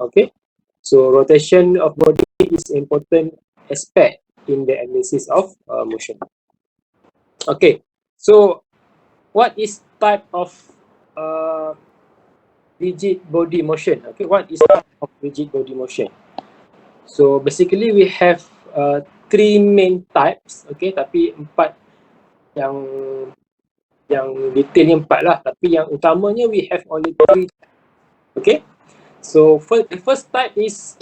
Okay, so rotation of body is important aspect in the analysis of motion. Okay, so what is type of rigid body motion? Okay, what is type of rigid body motion? So basically we have three main types. Okay, tapi empat yang detailnya empat lah. Tapi yang utamanya we have only three. Okay, so the first type is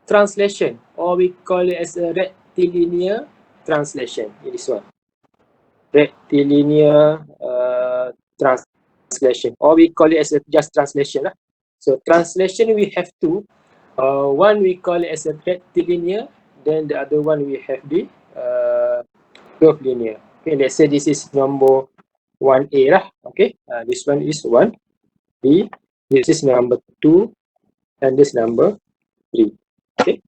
translation, or we call it as a rectilinear translation. This one, rectilinear translation, or we call it as a just translation lah. So translation we have two. One we call it as a rectilinear, then the other one we have the curvilinear. Okay, let's say this is number 1A lah. Okay, this one is 1B, this is number 2, and this number 3. Okay.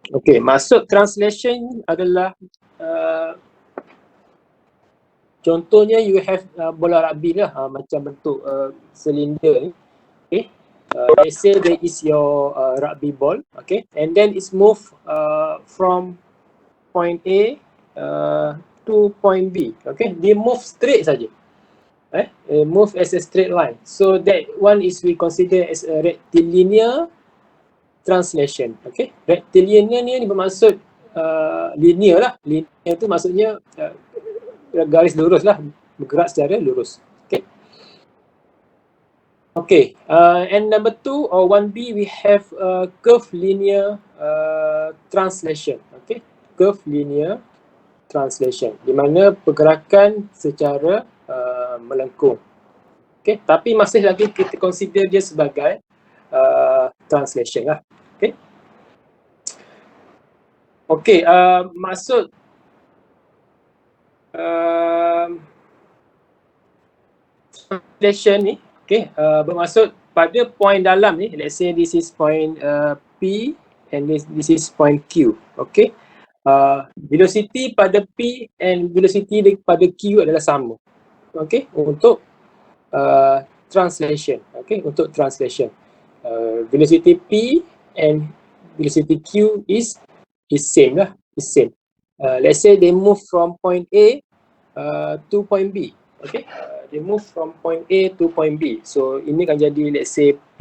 Okay, maksud translation adalah contohnya you have bola rugby lah, macam bentuk silinder ni. Okay, let's say there is your rugby ball, okay, and then it's moved from point A to point B. Okay, they move straight saja. Move as a straight line. So that one is we consider as a rectilinear translation. Okay, rectilinear ni bermaksud linear lah. Linear tu maksudnya garis lurus lah, bergerak secara lurus. Okay. Okay, and number 2 or 1B we have curvilinear translation. Okay, curvilinear translation, di mana pergerakan secara melengkung. Okay, tapi masih lagi kita consider dia sebagai translation lah. Okay. Okay, maksud translation ni, okay, bermaksud pada point dalam ni, let's say this is point P and this is point Q. Okay, velocity pada P and velocity pada Q adalah sama. Okay, untuk translation. Okay, untuk translation, velocity P and velocity Q is same lah, is same. Let's say they move from point A to point B. Okay, they move from point A to point B. So ini akan jadi, let's say P,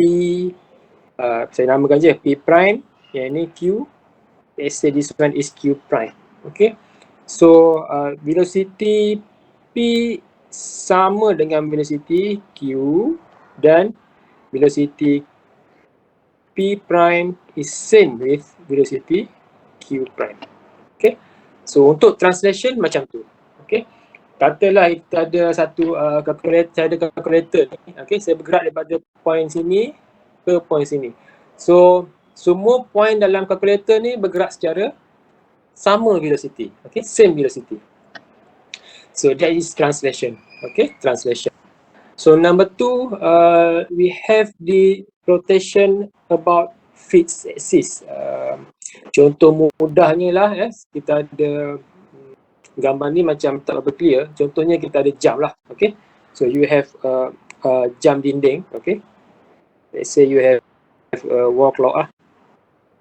saya namakan je P prime, yang ini Q. Let's say this one is Q prime. Okay, so velocity P sama dengan velocity Q dan velocity P prime is same with velocity Q prime. Okay, so untuk translation macam tu. Okay, katalah kita ada satu calculator, saya ada calculator ni. Okay, saya bergerak daripada point sini ke point sini. So semua point dalam calculator ni bergerak secara sama velocity. Okay, same velocity. So that is translation. Okay, translation. So number 2, we have the rotation about fixed axis. Contoh mudahnya lah, kita ada gambar ni macam tak berapa clear. Contohnya kita ada jam lah. Okay, so you have jam dinding. Okay, let's say you have wall clock lah.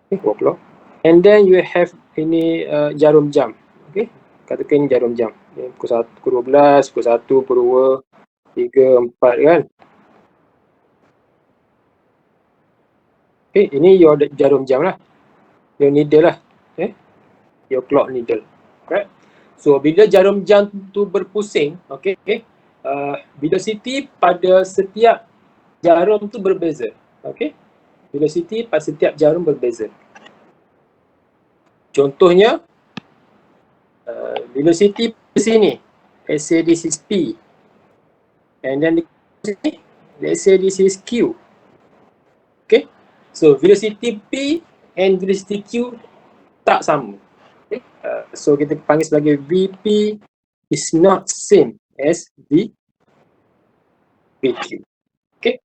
Okay, wall clock. And then you have ini jarum jam. Okay, katakan ini jarum jam. Pukul 1, pukul 12, pukul 1, pukul 2, 3, 4 kan. Okay, ini your jarum jam lah. Your needle lah. Okay, your clock needle. Right. So bila jarum jam tu berpusing, okay, velocity pada setiap jarum tu berbeza. Okay, velocity pada setiap jarum berbeza. Contohnya, velocity di sini, let's say this is P, and then di sini, let's say this is Q. Okay, so velocity P and velocity Q tak sama. Okay, so kita panggil sebagai VP is not same as VQ. Okay,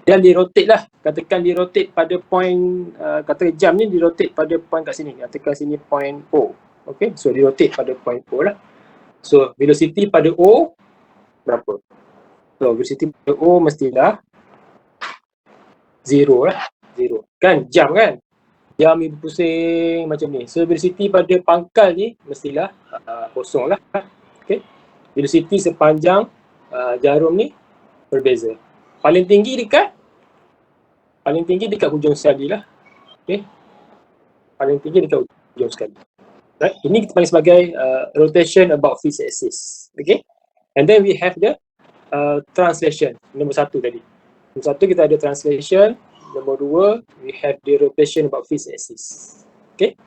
dan di rotate lah, katakan di rotate pada point, katakan jam ni di rotate pada point kat sini, katakan sini point O. Okay, so di rotate pada point O lah. So velocity pada O berapa? So velocity pada O mestilah zero lah, zero. Kan jam kan? Jam ni berpusing macam ni. So velocity pada pangkal ni mestilah kosong lah. Okay. Velocity sepanjang jarum ni berbeza. Paling tinggi dekat hujung sekali lah. Okay. Paling tinggi dekat hujung sekali. Right? Ini kita panggil sebagai rotation about fixed axis. Okay. And then we have the translation. Nombor 1 tadi. Nombor 1 kita ada translation. Nombor 2 we have the rotation about fixed axis. Okay.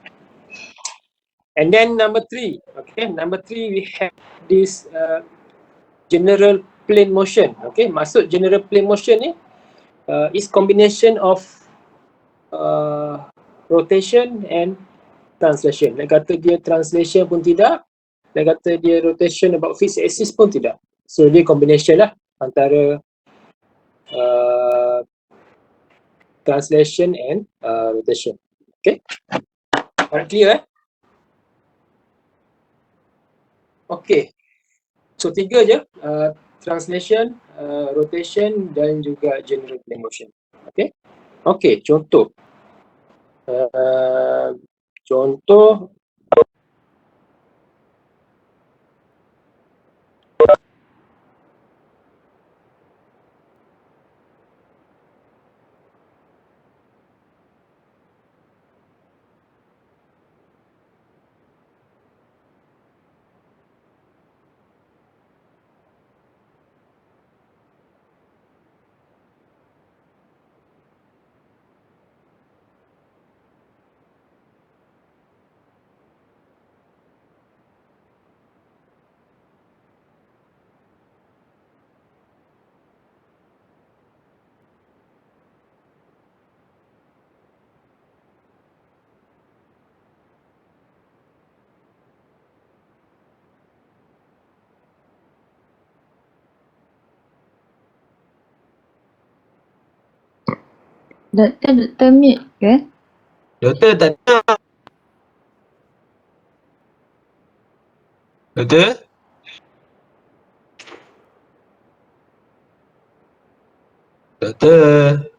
And then number 3. Okay. Number 3 we have this general plane motion. Okay. Maksud general plane motion ni is combination of rotation and translation. Nak kata dia translation pun tidak, nak kata dia rotation about fixed axis pun tidak. So dia combination lah antara translation and rotation. Okay. Alright, clear Okay. So 3 je, translation, rotation dan juga general plane motion. Okay. Okay, contoh. Contoh Doktor mute ke? Doktor tak dengar. Doktor? Doktor?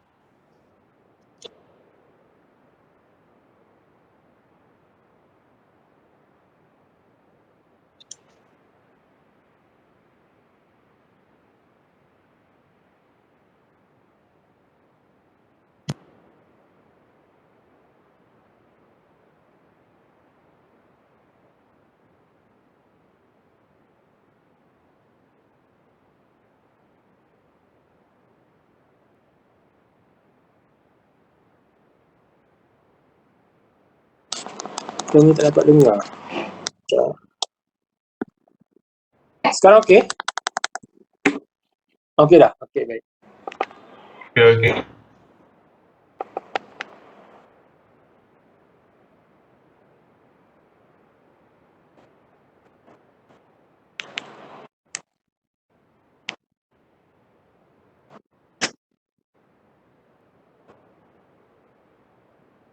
Kami tak dapat dengar. Sekarang okey? Okey dah. Okey, baik. Okey.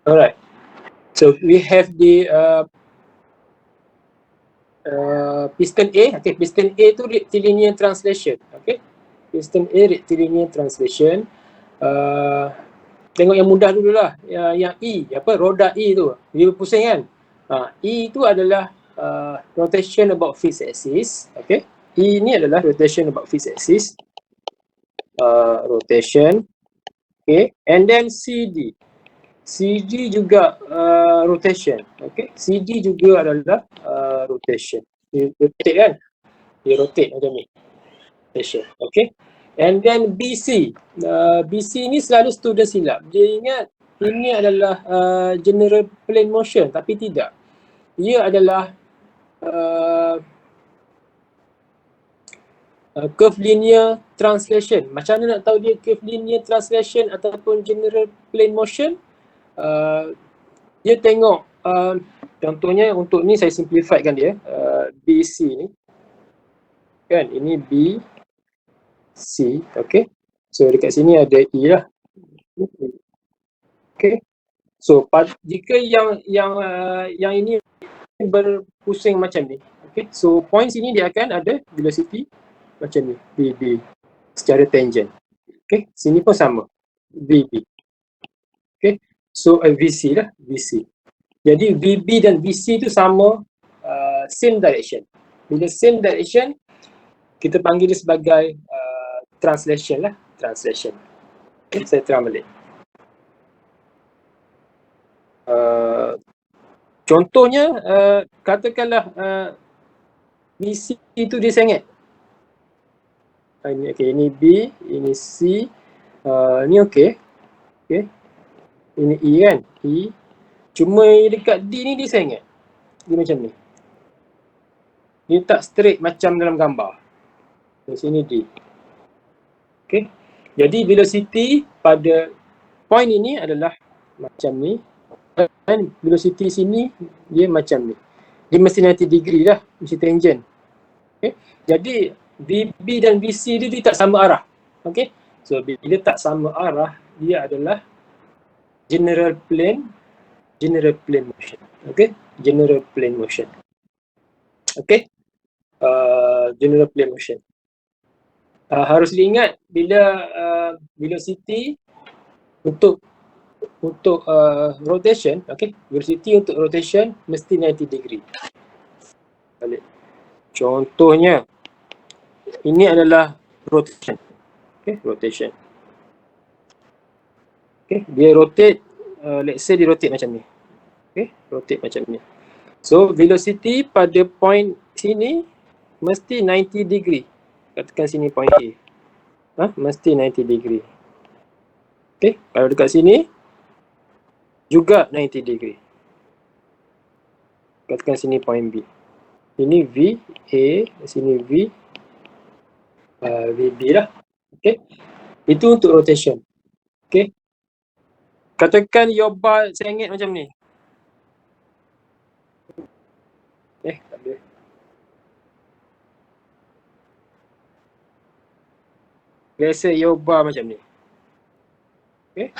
Alright. So we have the piston A. Okay, piston A tu rectilinear translation. Okay, piston A rectilinear translation. Tengok yang mudah dululah. Yang E, apa roda E tu, dia berpusing kan. E tu adalah rotation about fixed axis. Okay, E ni adalah rotation about fixed axis. Rotation. Okay, and then CD. CD juga rotation. Okay, CD juga adalah rotation. Dia rotate kan? Dia rotate macam ni. Rotation. Okay. And then BC. BC ni selalu student silap. Dia ingat ini adalah general plane motion, tapi tidak. Ia adalah curve linear translation. Macam mana nak tahu dia curve linear translation ataupun general plane motion? Dia tengok contohnya untuk ni saya simplifiedkan dia, BC ni kan, ini B C. Okay, so dekat sini ada E lah. Okay, so jika yang ini berpusing macam ni, okay, so point sini dia akan ada velocity macam ni, BB secara tangent. Okay, sini pun sama, BB. So VC lah, VC. Jadi VB dan VC tu sama, same direction. Bila same direction, kita panggil dia sebagai translation lah, translation. Okay, saya terang balik. Contohnya, katakanlah VC itu dia sengit. Ini B, ini C, ini okey. Okay. Ini E kan, E. Cuma dekat D ni dia sengit. Dia macam ni. Dia tak straight macam dalam gambar. Di sini D. Okay. Jadi velocity pada point ini adalah macam ni. Dan velocity sini dia macam ni. Dia mesti 90 degree lah. Mesti tangent. Okay. Jadi VB dan VC dia tak sama arah. Okay. So bila tak sama arah, dia adalah general plane motion. Okay. General plane motion. Okay. General plane motion. Harus diingat bila velocity untuk rotation, okay, velocity untuk rotation mesti 90 degree. Balik. Contohnya, ini adalah rotation, okay, rotation. Okay, dia rotate, let's say dia rotate macam ni, okay, rotate macam ni. So velocity pada point sini mesti 90 degree. Katakan sini point A, mesti 90 degree. Okay, kalau dekat sini juga 90 degree. Katakan sini point B. Ini V, A, sini V, VB lah. Okay. Itu untuk rotation. Okay. Katakan your bar sengit macam ni. Tak boleh. Biasa your bar macam ni. Okay.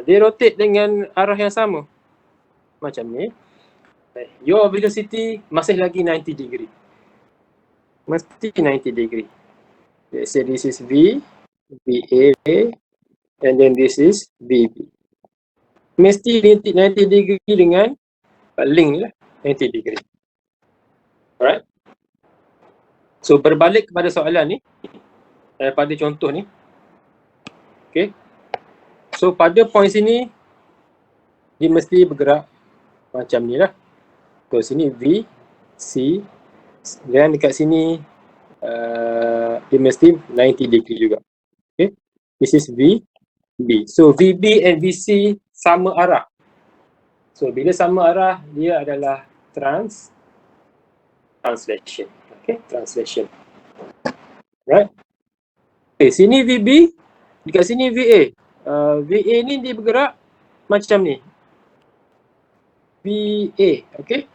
Dia rotate dengan arah yang sama. Macam ni. Your velocity masih lagi 90 degree. Mesti 90 degree. Let's say this is V, VA, and then this is VB. Mesti 90 degree dengan link ni lah, 90 degree. Alright. So berbalik kepada soalan ni, pada contoh ni. Okay. So pada point sini, dia mesti bergerak macam ni lah. So sini V, C, dan dekat sini dia mesti 90 degree juga. Okay. This is V, B. So VB and VC sama arah. So bila sama arah, dia adalah translation. Okay, translation. Right. Okay, sini VB, dekat sini VA. VA ni dia bergerak macam ni. VA, okay.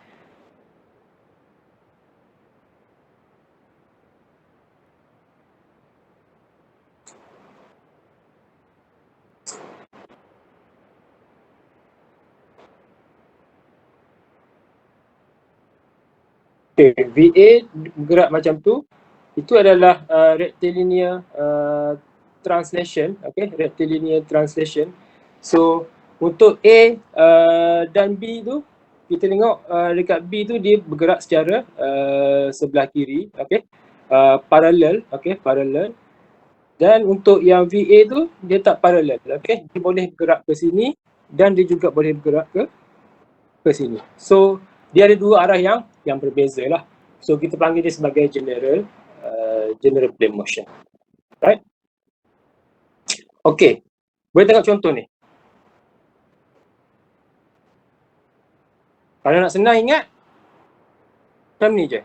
Okay, VA bergerak macam tu. Itu adalah rectilinear translation, okay, rectilinear translation. So untuk A dan B tu, kita tengok dekat B tu dia bergerak secara sebelah kiri, okay, parallel, okay, parallel. Dan untuk yang VA tu dia tak parallel, okay, dia boleh bergerak ke sini dan dia juga boleh bergerak ke sini. So dia ada dua arah yang berbeza lah. So kita panggil dia sebagai general plane motion. Right? Okay. Boleh tengok contoh ni. Kalau nak senang ingat, macam ni je.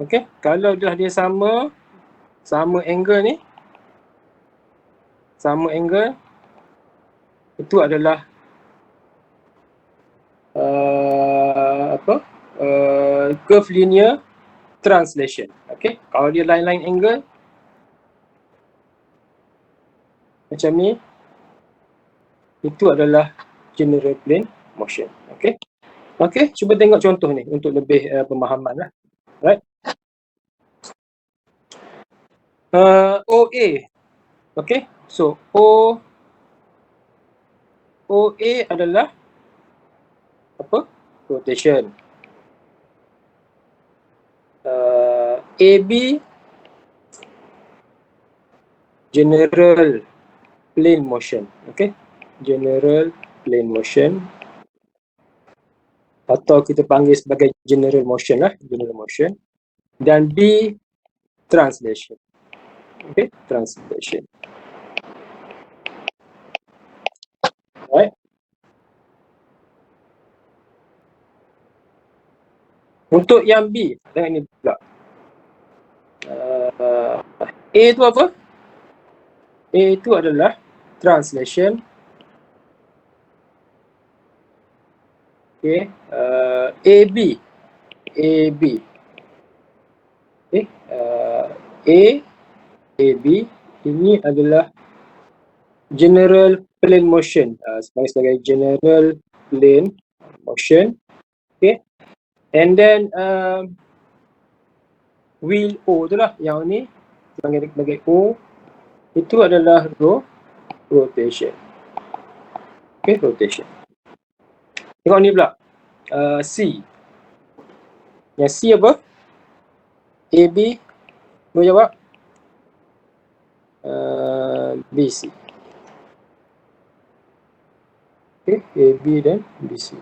Okay. Kalau dah dia sama angle ni, sama angle, itu adalah curve linear translation. Okay. Kalau dia line angle macam ni, itu adalah general plane motion. Okay. Okay, cuba tengok contoh ni untuk lebih pemahaman lah. Right. OA. Okay. So O OA adalah apa? Rotation. AB general plane motion. Okay, general plane motion, atau kita panggil sebagai general motion lah, general motion. Dan B translation. Okay, translation. Alright. Untuk yang B, tengok ni pula. A tu apa? A itu adalah translation. Okay, AB. AB. Okay, AB ini adalah general plane motion, sebagai general plane motion. Okay, and then wheel O tu lah, yang ni sebagai O, itu adalah rotation. Okay, rotation. Tengok ni pula, C. Yang C apa? AB, boleh jawab? BC. Okay, AB dan BC.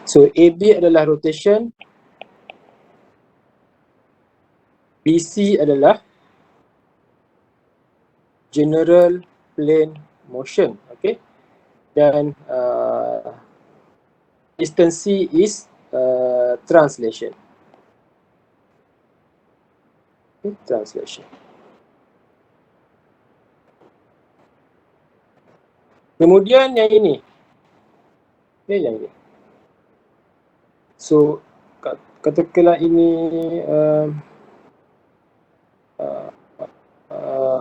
So AB adalah rotation, BC adalah general plane motion. Okay, dan distance C is translation. Okay, translation. Kemudian yang ini. Okay, yang ini. So katakanlah ini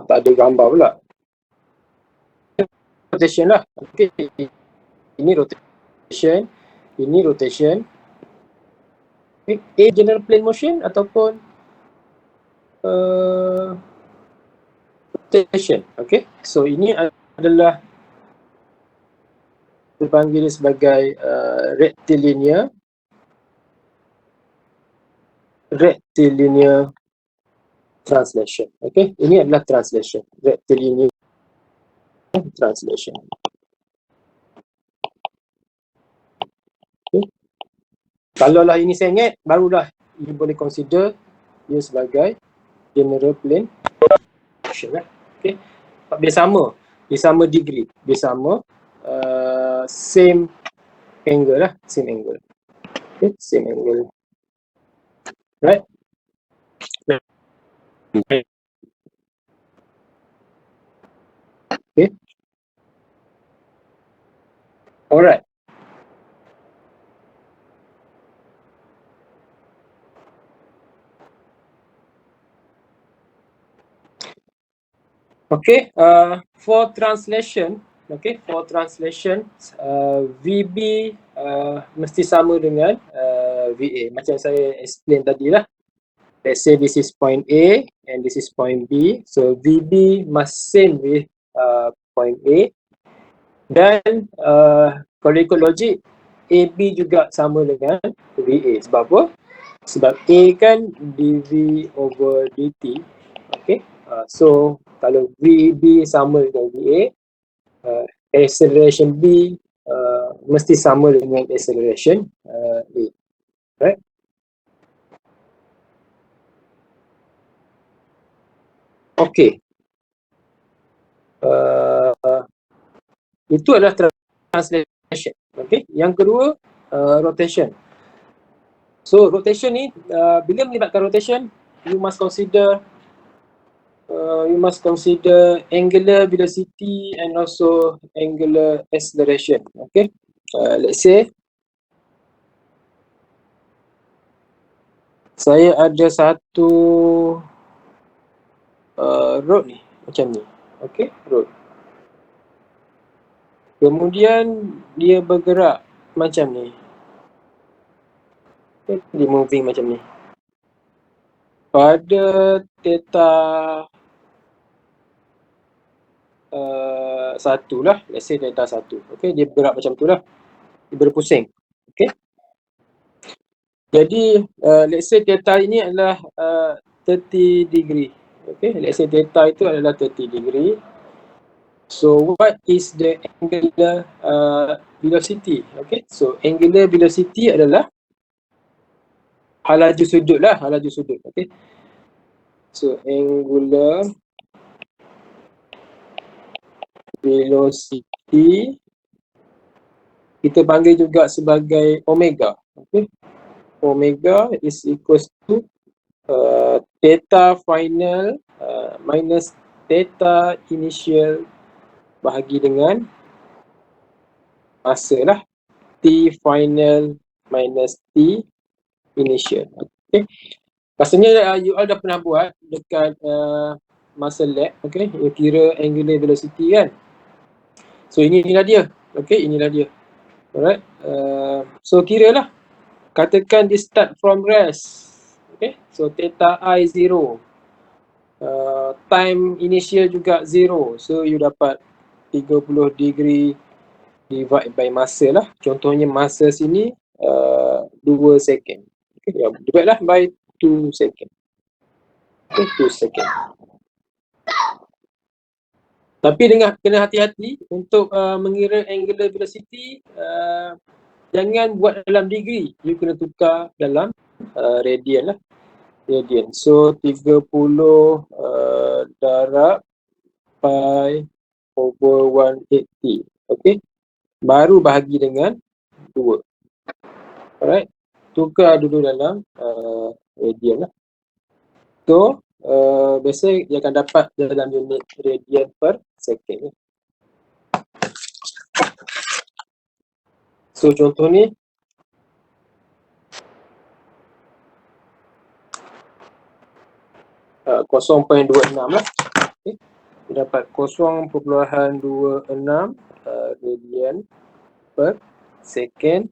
tak ada gambar pula. Rotation lah. Okay, ini rotation, ini rotation. Okay. A general plane motion ataupun rotation. Okay, so ini adalah dipanggil sebagai rectilinear translation. Okay, ini adalah translation, rectilinear translation. Okay. Kalaulah ini sengit, barulah you boleh consider ia sebagai general plane motion lah. Okay, dia sama degree, dia sama same angle lah, same angle. Okay, same angle. Right? Okay. Alright. Okay, for translation, VB mesti sama dengan VA. Macam saya explain tadi lah. Let's say this is point A and this is point B. So VB must same with point A. Dan kalau ikut logik, AB juga sama dengan VA. Sebab apa? Sebab A kan dV over dt. Okay, so kalau VB sama dengan VA, acceleration B mesti sama dengan acceleration A. Right? Okay. Itu adalah translation. Okay. Yang kedua, rotation. So rotation ni, bila melibatkan rotation, you must consider angular velocity and also angular acceleration. Okay. Let's say saya ada satu road ni, macam ni. Okay, road. Kemudian dia bergerak macam ni. Okay, dia moving macam ni. Pada theta 1 lah, let's say theta 1. Okay, dia bergerak macam tu lah. Dia berpusing. Okay. Jadi, let's say theta ini adalah 30 degree. Okay, let's say theta itu adalah 30 degree. So, what is the angular velocity? Okay, so angular velocity adalah halaju sudut lah, halaju sudut. Okay. So, angular velocity kita panggil juga sebagai omega. Okay. Omega is equals to theta final minus theta initial bahagi dengan masa lah. T final minus T initial. Okay. Rasanya you all dah pernah buat dekat masa lab. Okay. You kira angular velocity kan. So inilah dia. Okay. Inilah dia. Alright. So kira lah. Katakan dia start from rest. Okay. So theta I 0. Time initial juga 0. So you dapat 30 degree divide by masa lah. Contohnya masa sini 2 second. Okay, divide lah by 2 second. Okay, 2 second. Tapi kena hati-hati untuk mengira angular velocity. Jangan buat dalam degree. You kena tukar dalam radian lah. Radian. So 30 darab pi over 180. Okay. Baru bahagi dengan 2. Alright. Tukar dulu dalam radian lah. So, biasa dia akan dapat dalam unit radian per second. So, contoh ni. Uh, 0.26 lah. Okay. Dia dapat 0.26 radian per second.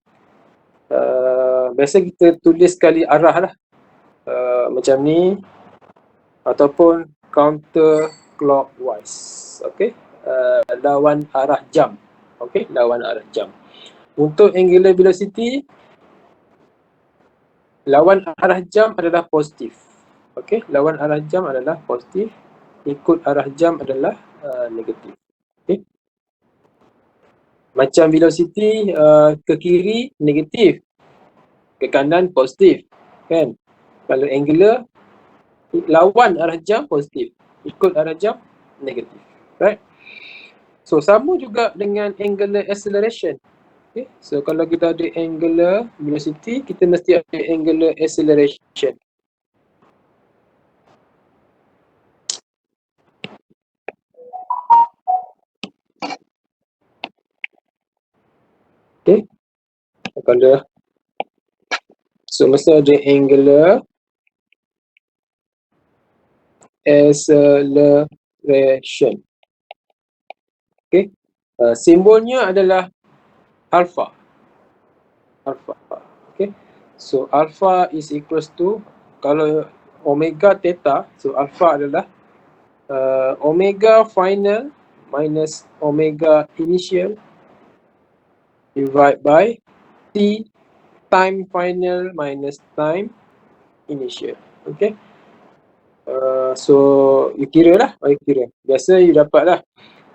Biasa kita tulis sekali arah lah. Macam ni. Ataupun counter clockwise. Okay. Lawan arah jam. Okay. Lawan arah jam. Untuk angular velocity, lawan arah jam adalah positif. Okay. Lawan arah jam adalah positif. Ikut arah jam adalah negatif. Okay. Macam velocity ke kiri negatif, ke kanan positif, kan? Kalau angular lawan arah jam positif, ikut arah jam negatif, right? So sama juga dengan angular acceleration. Okay. So kalau kita ada angular velocity, kita mesti ada angular acceleration. Okay. Kalau so mesti ada angular acceleration. Okay. Simbolnya adalah alpha. Alpha. Okay. So alpha is equals to, kalau omega theta, so alpha adalah omega final minus omega initial divide by T time final minus time initial. Okay. So you kira lah. You kira. Biasa you dapat lah.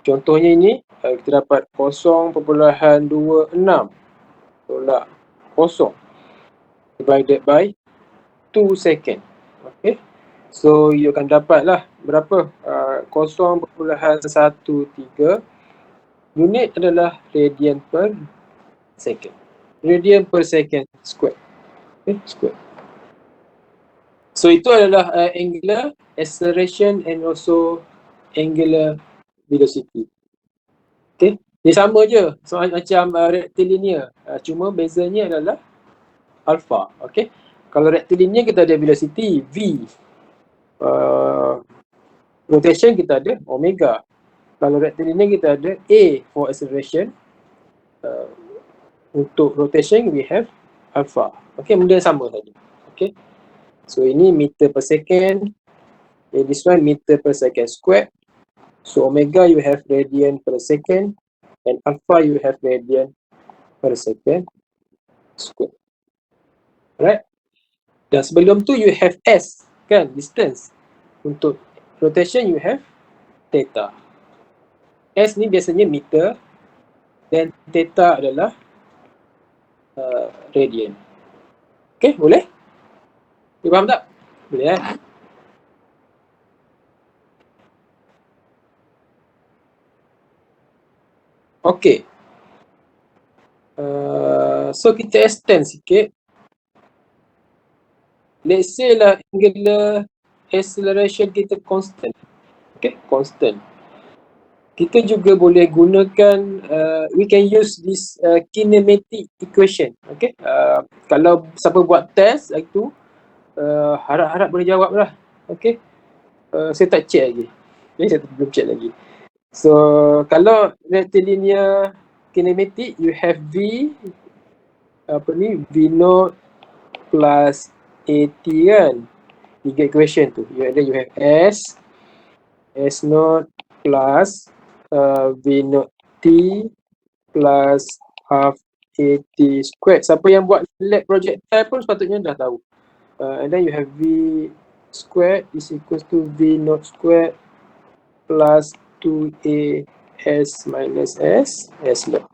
Contohnya ini kita dapat 0.26 tolak 0 divided by 2 second. Okay. So you akan dapat lah berapa? 0.13. Unit adalah radian per second. Radian per second square. Okay, square. So itu adalah angular acceleration and also angular velocity. Okay. Dia sama je. So macam rectilinear. Cuma bezanya adalah alpha. Okay. Kalau rectilinear kita ada velocity V. Rotation kita ada omega. Kalau rectilinear kita ada A for acceleration, Untuk rotation we have alpha. Okay, benda yang sama tadi. Okay, so ini meter per second. Okay, this one meter per second squared. So omega you have radian per second, and alpha you have radian per second squared. Right? Dan sebelum tu you have s, kan, distance. Untuk rotation you have theta. S ni biasanya meter, dan theta adalah radian. Okay, boleh? You faham tak? Boleh kan? Okay. So kita extend sikit. Let's say lah angular acceleration kita constant. Okay, constant. Kita juga boleh gunakan, we can use this kinematic equation. Okay, kalau siapa buat test itu, harap-harap boleh jawab lah. Okay, saya tak check lagi. Okay, saya belum check lagi. So kalau rectilinear kinematic, you have V V0 plus AT kan, tiga equation tu. Then you have S0 plus V0 T plus half AT squared. Siapa yang buat lab projectile pun sepatutnya dah tahu. And then you have V squared is equals to V0 squared plus 2A S minus S log.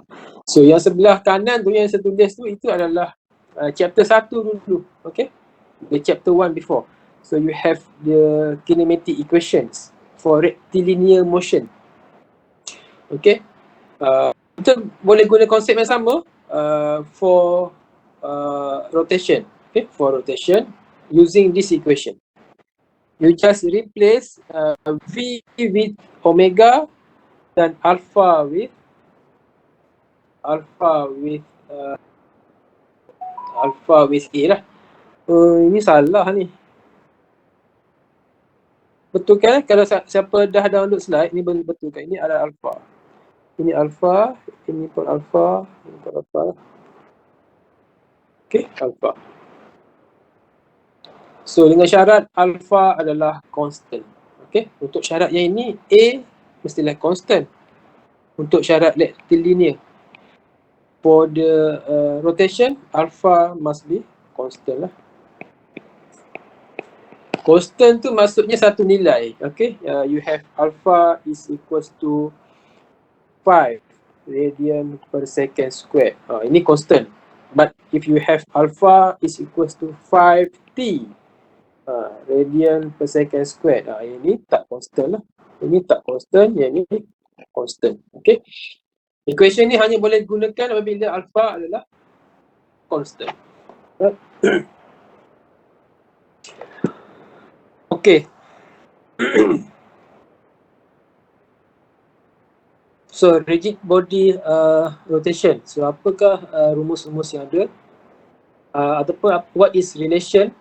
So yang sebelah kanan tu yang saya tulis tu, itu adalah chapter 1 dulu. Okay, the chapter 1 before. So you have the kinematic equations for rectilinear motion. Okay, kita boleh guna konsep yang sama for rotation. Okay, for rotation using this equation. You just replace V with omega dan alpha with A lah. Ini salah ni. Betul kan? Kalau siapa dah download slide, ni betul kan? Ini adalah alpha. Ini alpha, ini pun alpha, ini pun alpha. Okay, alpha. So dengan syarat alpha adalah constant. Okay, untuk syarat yang ini A mestilah constant. Untuk syarat rectilinear, for the rotation, alpha must be constant lah. Constant tu maksudnya satu nilai. Okay, you have alpha is equals to 5 radian per second squared. Ini constant. But if you have alpha is equals to 5t radian per second squared, ini tak constant lah. Ini tak constant, yang ini constant. Okay, equation ni hanya boleh gunakan apabila alpha adalah constant. Okay. So rigid body rotation. So apakah rumus-rumus yang ada? Ataupun what is relation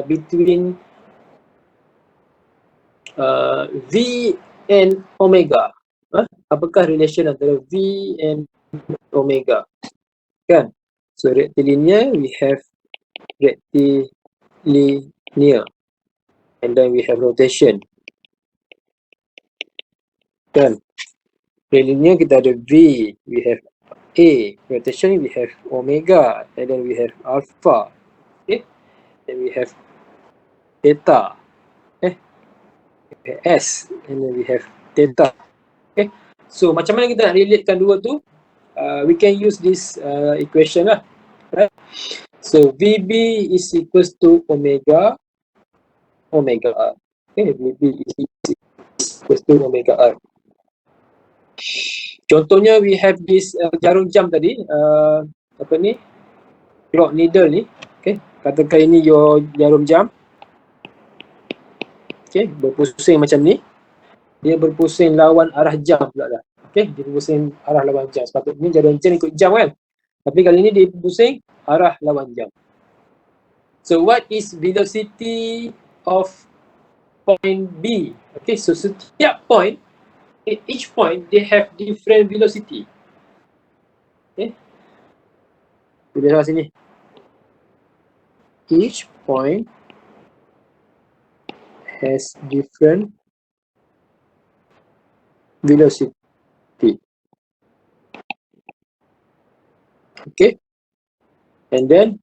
between V and omega? Apakah relation antara V and omega? Kan? So rectilinear, we have rectilinear. And then we have rotation. Kan? Rectilinear kita ada V, we have A. Rotation we have omega, and then we have alpha. Okay? Then we have theta. Okay? S, and then we have theta. Okay? So macam mana kita nak relatekan dua tu? We can use this equation lah. Right? So VB is equals to omega R. Okay, VB is equals to omega R. Contohnya we have this jarum jam tadi, apa ni, clock needle ni. Okay, katakan ini your jarum jam. Okay, berpusing macam ni. Dia berpusing lawan arah jam pula dah. Okay, dia berpusing arah lawan jam. Sepatutnya jarum jam ikut jam kan. Tapi kali ni dia berpusing arah lawan jam. So what is velocity of point B? Okay, so setiap point, at each point they have different velocity. Okay, Tulis kat sini. Each point has different velocity. Okay. And then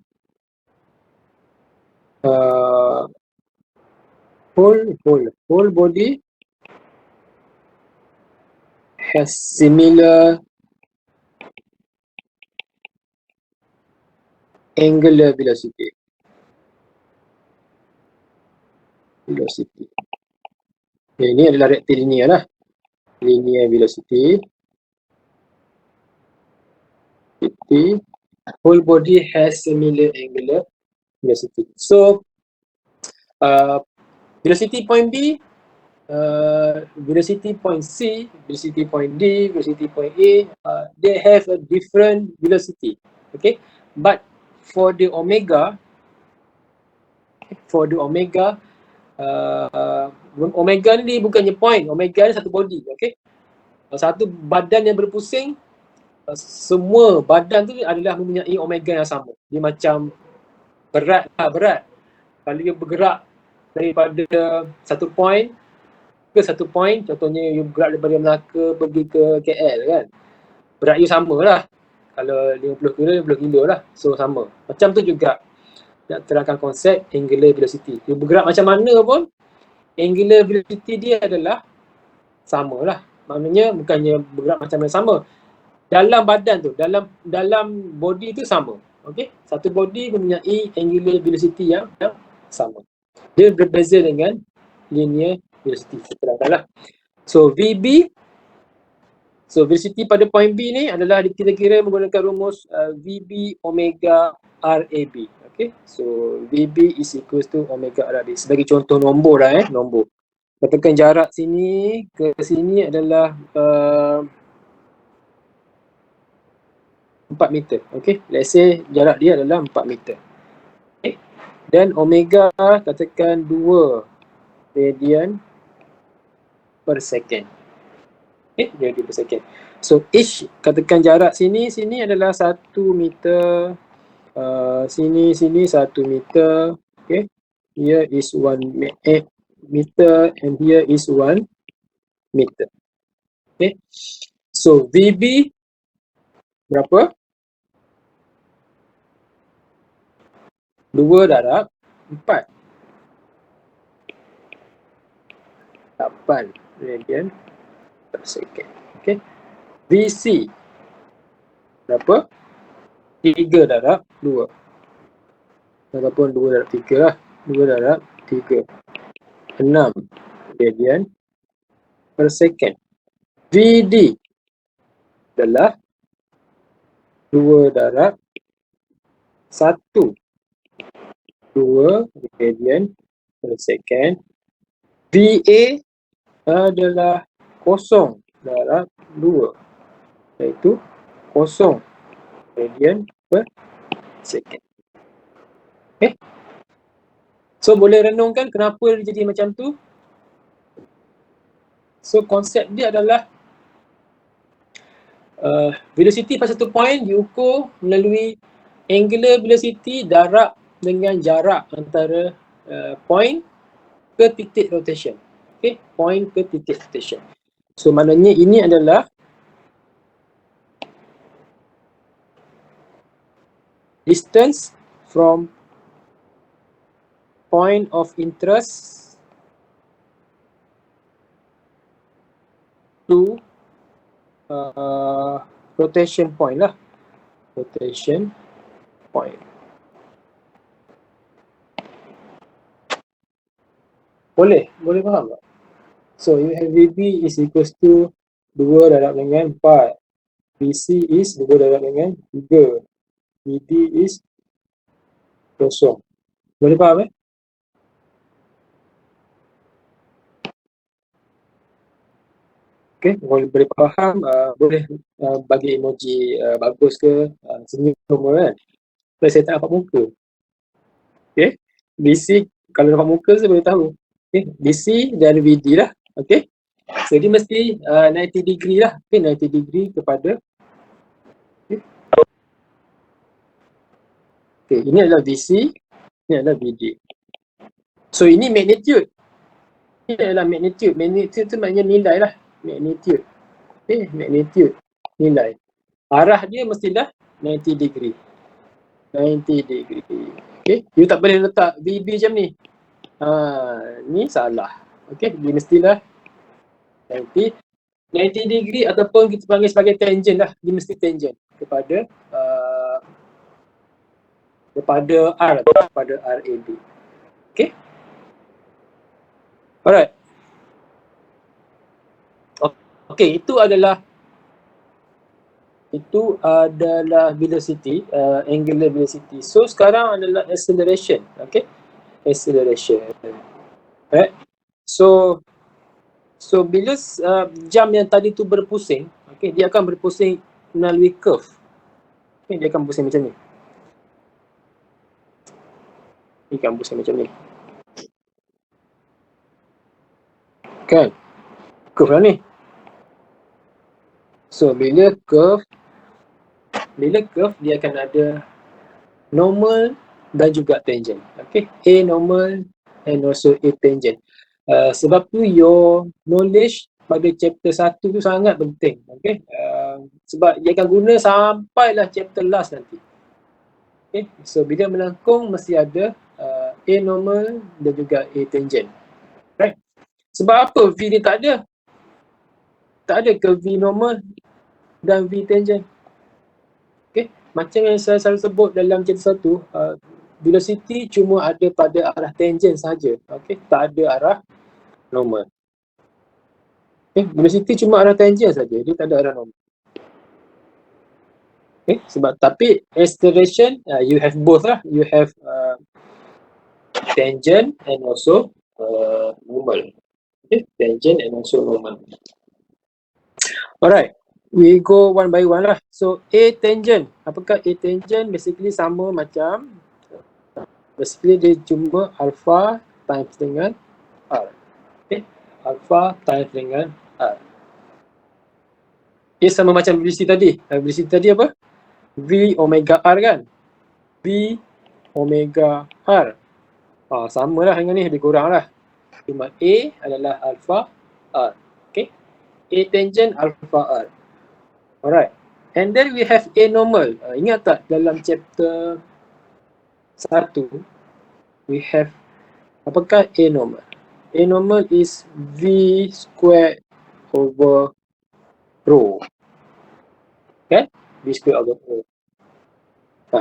whole body has similar angular velocity. Ini adalah rectilinear lah. Linear velocity. Whole body has similar angular velocity. So, velocity point B, velocity point C, velocity point D, velocity point A, they have a different velocity. Okay, but for the omega, omega ni bukannya point, omega ni satu body. Okay, satu badan yang berpusing, semua badan tu adalah mempunyai omega yang sama. Dia macam berat. Kalau dia bergerak daripada satu point ke satu point, contohnya you bergerak daripada Melaka pergi ke KL kan, berat you sama lah. Kalau 50 kilo, 50 kilo lah. So sama. Macam tu juga nak terangkan konsep angular velocity. You bergerak macam mana pun, angular velocity dia adalah sama lah. Maknanya bukannya bergerak macam mana sama. Dalam badan tu, dalam body tu sama. Okay? Satu body mempunyai angular velocity yang sama. Dia berbeza dengan linear velocity. Terangkanlah. So VB, so velocity pada point B ni adalah kita kira menggunakan rumus VB omega RAB. Okay, so VB is equals to omega RAB. Sebagai contoh nombor lah nombor. Katakan jarak sini ke sini adalah 4 meter. Okay, let's say jarak dia adalah 4 meter. Okay. Dan omega katakan 2 radian per second. Okay, radian per second. So each, katakan jarak sini adalah 1 meter, sini 1 meter. Okay, here is 1 meter and here is 1 meter. Okay, so VB berapa? 2 darab 4. 8 radian per second. Okay. VC berapa? 3 darab 2. Ataupun 2 darab 3 lah. 2 darab 3. 6 radian per second. VD adalah 2 darab 1. 2 radian per second. VA adalah 0 darab 2, iaitu 0 radian per second. Okay. So boleh renungkan kenapa dia jadi macam tu. So konsep dia adalah velocity pada satu point diukur melalui angular velocity darab dengan jarak antara point ke titik rotation. Okay, point ke titik rotation. So maknanya ini adalah distance from point of interest to rotation point lah. Rotation point. Boleh faham tak? So VB is equals to 2 darab dengan 4. VC is 2 darab dengan 3. VD is 0. Boleh faham Okay, boleh faham, boleh bagi emoji bagus ke, senyum kan. Kalau saya tak nampak muka. Okay, DC kalau nampak muka saya boleh tahu. Okay, DC dan VD lah. Okay, so dia mesti 90 degree lah. Okay, 90 degree kepada Okay, ini adalah VC, ini adalah VD. So ini magnitude. Ini adalah magnitude. Magnitude tu maknanya nilai lah. Magnitude. Okay, magnitude. Nilai. Arah dia mestilah 90 degree. 90 degree. Okay, you tak boleh letak VB macam ni. Ni salah. Okay, dia mestilah 90 degree ataupun kita panggil sebagai tangent lah. Dia mesti tangent kepada R, kepada RAB. Okay. Alright. Okay, itu adalah velocity, angular velocity. So sekarang adalah acceleration. Okay, acceleration. Alright. So bila jam yang tadi tu berpusing, okay, dia akan berpusing melalui curve. Okay, dia akan berpusing macam ni. Dia akan berpusing macam ni. Kan? Curve lah ni. So bila curve dia akan ada normal dan juga tangent. Okay, A normal and also A tangent. Sebab tu your knowledge pada chapter 1 tu sangat penting. Okay, sebab dia akan guna sampailah chapter last nanti. Okay, so bila melengkung mesti ada A normal dan juga A tangent. Right? Sebab apa V ni tak ada? Tak ada ke V normal dan V tangent? Okay, macam yang saya selalu sebut dalam chapter 1, velocity cuma ada pada arah tangent saja. Okay, tak ada arah normal. Okay, velocity cuma arah tangent saja, dia tak ada arah normal. Okay, sebab tapi acceleration, you have both lah. You have tangent and also normal. Okay, tangent and also normal. Alright, we go one by one lah. So A tangent, apakah A tangent? Basically sama macam, basically dia cuma alpha times dengan R. Okay, alpha times dengan R. Dia sama macam velocity tadi. Velocity tadi apa? V omega R kan? V omega R. Sama lah dengan ni, lebih kurang lah. Cuma A adalah alpha R. Okay, A tangent alpha R. Alright, and then we have A normal. Ingat tak dalam chapter 1 we have apakah A normal? A normal is V squared over rho. Okay, V squared over rho.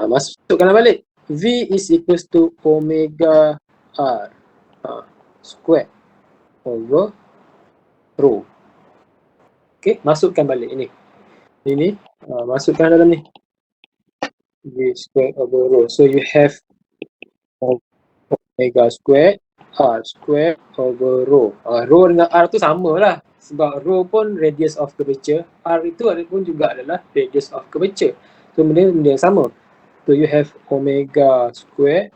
Masukkan balik. V is equals to omega R squared over rho. Okay, masukkan balik ini. Ini masukkan dalam ni. V squared over rho. So you have omega squared R squared over rho. Rho dengan R tu sama lah. Sebab rho pun radius of curvature. R itu pun juga adalah radius of curvature. So benda yang sama. So you have omega squared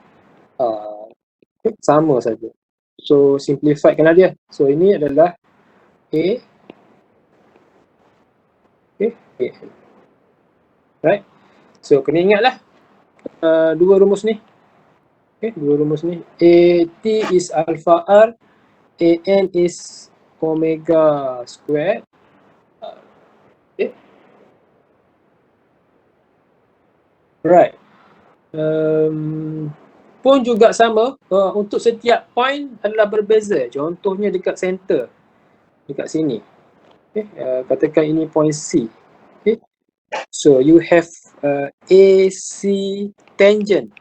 sama saja. So simplifiedkanlah dia. So ini adalah A. Okay, A. Right. So kena ingatlah dua rumus ni. Okay, dua rumus ni. AT is alpha R, AN is omega squared. Okay. Right. Pun juga sama, untuk setiap point adalah berbeza. Contohnya dekat center, dekat sini. Okay. Katakan ini point C. Okay. So you have AC tangent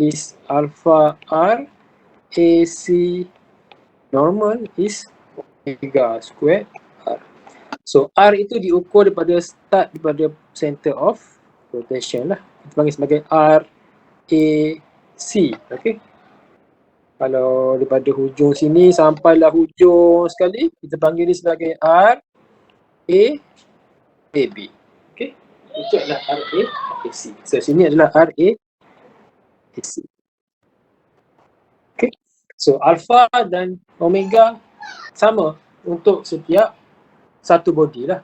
is alpha R, AC normal is omega squared R. So R itu diukur daripada start, daripada center of rotation lah. Kita panggil sebagai RAC. Okay. Kalau daripada hujung sini sampailah hujung sekali, kita panggil dia sebagai RAB. Okay. Itu adalah RAC. So sini adalah RAC. Okay. So alpha dan omega sama untuk setiap satu body lah.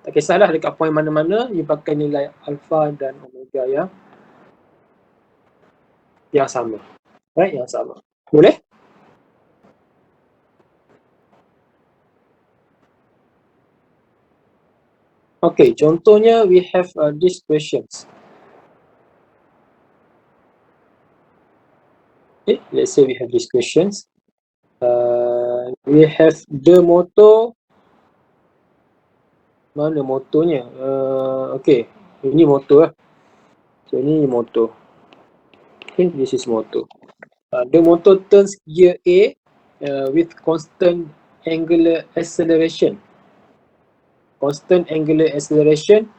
Tak kisahlah dekat point mana-mana, you pakai nilai alpha dan omega yang yang sama. Right, yang sama. Boleh? Okay, contohnya we have these questions. Okay, let's say we have these questions. We have the motor. Mana motornya? Okay, ini motor lah. So, ini motor. Okay, this is motor. The motor turns gear A with constant angular acceleration. Constant angular acceleration.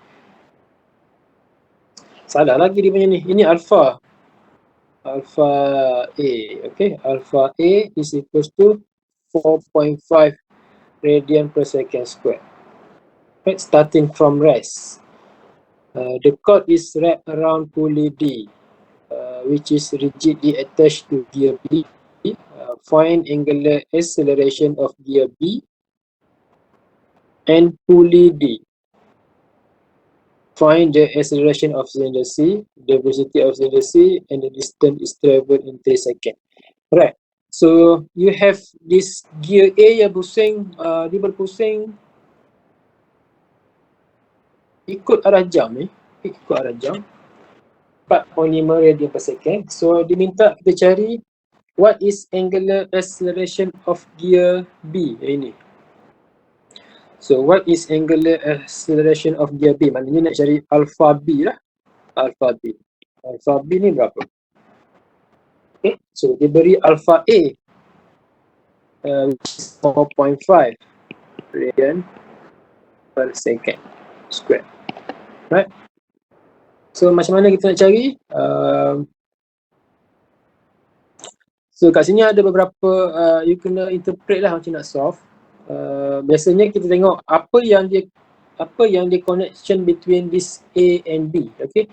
Salah lagi dia punya ni. Ini alpha. Alpha A. Okay, alpha A is equals to 4.5 radian per second square. Right, starting from rest. The cord is wrapped around pulley D, which is rigidly attached to gear B. Find angular acceleration of gear B and pulley D. Find the acceleration of cylinder C, the velocity of cylinder C, and the distance is traveled in 3 seconds. Right. So you have this gear A yang pusing, dia berpusing ikut arah jam ni, ikut arah jam 4.5 radian per second. So diminta kita cari what is angular acceleration of gear B ini. So what is angular acceleration of gear B? Maknanya nak cari alpha B lah. Alpha B. Alpha B ni berapa? Okay, so dia beri alpha A which is 4.5 radian per second square. Right? So macam mana kita nak cari? So kat sini ada beberapa you kena interpret lah macam nak solve. Biasanya kita tengok apa yang dia connection between this A and B. Okay,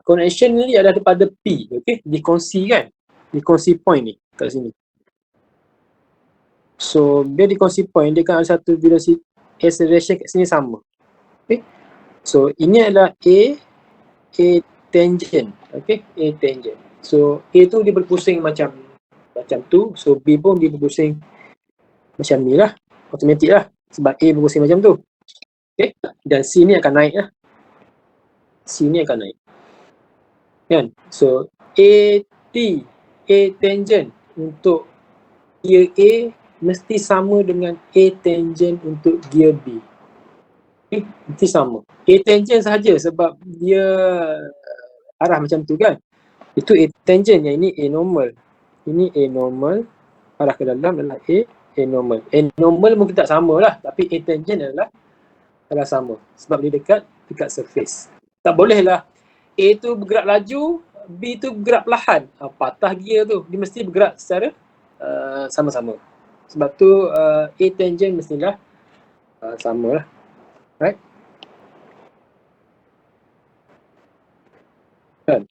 connection ni ada pada P. Okay, dikongsi kan, dikongsi point ni kat sini. So dia dikongsi point, dia kan ada satu velocity acceleration kat sini sama. Okay, so ini adalah A tangent. Okay, A tangent. So A tu dia berpusing macam tu, so B pun dia berpusing macam ni lah, automatik lah sebab A berpusing macam tu. Okay, dan C ni akan naik lah, C ni akan naik kan. So A tangent untuk gear A mesti sama dengan A tangent untuk gear B. Okay, mesti sama. A tangent sahaja sebab dia arah macam tu kan, itu A tangent. Yang ini A normal, ini A normal, arah ke dalam adalah A normal. A normal mungkin tak sama lah, tapi A tangent adalah sama sebab dia dekat surface. Tak boleh lah A tu bergerak laju, B tu bergerak perlahan, patah gear tu. Dia mesti bergerak secara sama-sama. Sebab tu A tangent mestilah sama lah. Right? Kan?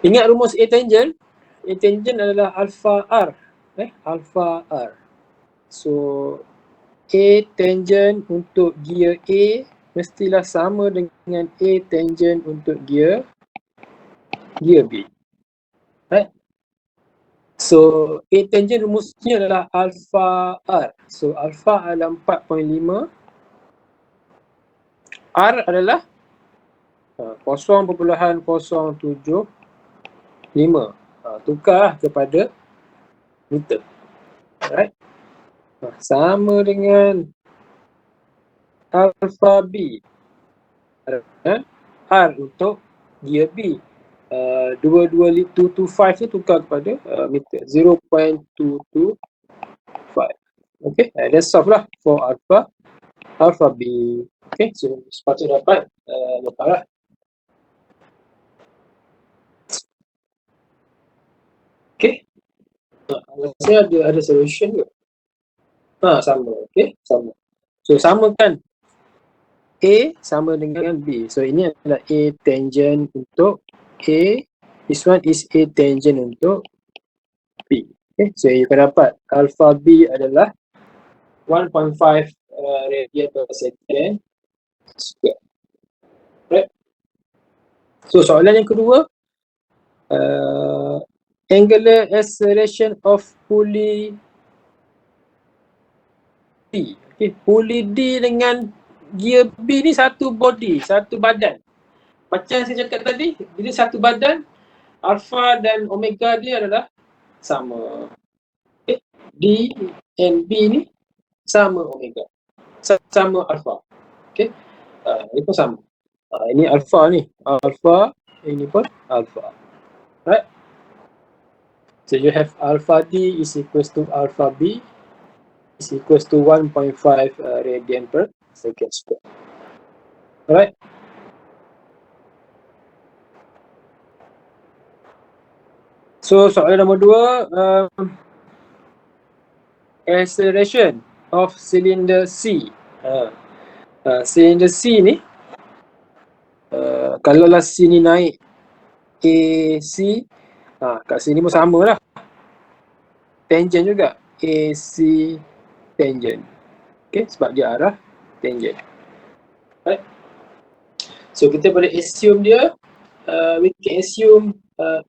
Ingat rumus A tangent? A tangent adalah alpha R. Alpha R. So A tangent untuk gear A mestilah sama dengan A tangent untuk gear B. Right? So A tangent rumusnya adalah alpha R. So alpha adalah 4.5. R adalah 0.075. Tukar kepada meter. Alright. Sama dengan alpha B. R untuk gear B. 225 tu tukar kepada meter. 0.225. Okay, let's solve lah for alpha B. Okay, so sepatutnya dapat lepas lah. Okay, saya ada solution ke? Sama. Okay, sama. So sama kan, A sama dengan B. So ini adalah A tangent untuk A, this one is A tangent untuk B. Okay, so you akan dapat alpha B adalah 1.5 radian per second square. Right? So soalan yang kedua, Angular acceleration of pulley D. Okay, pulley D dengan gear B ni satu body, satu badan. Macam saya cakap tadi, bila satu badan, alpha dan omega dia adalah sama. Okay. D and B ni sama omega, sama alpha. Okay, ini pun sama. Ini alpha ni, alpha, ini pun alpha. Right? So you have alpha D is equals to alpha B is equals to 1.5 radian per second square. Alright. So soalan nombor 2, acceleration of cylinder C. Cylinder C ni, kalaulah sini naik AC, kat sini pun sama lah. Tangent juga, AC tangent. Okay, sebab dia arah tangent. Right. So kita boleh assume dia, we can assume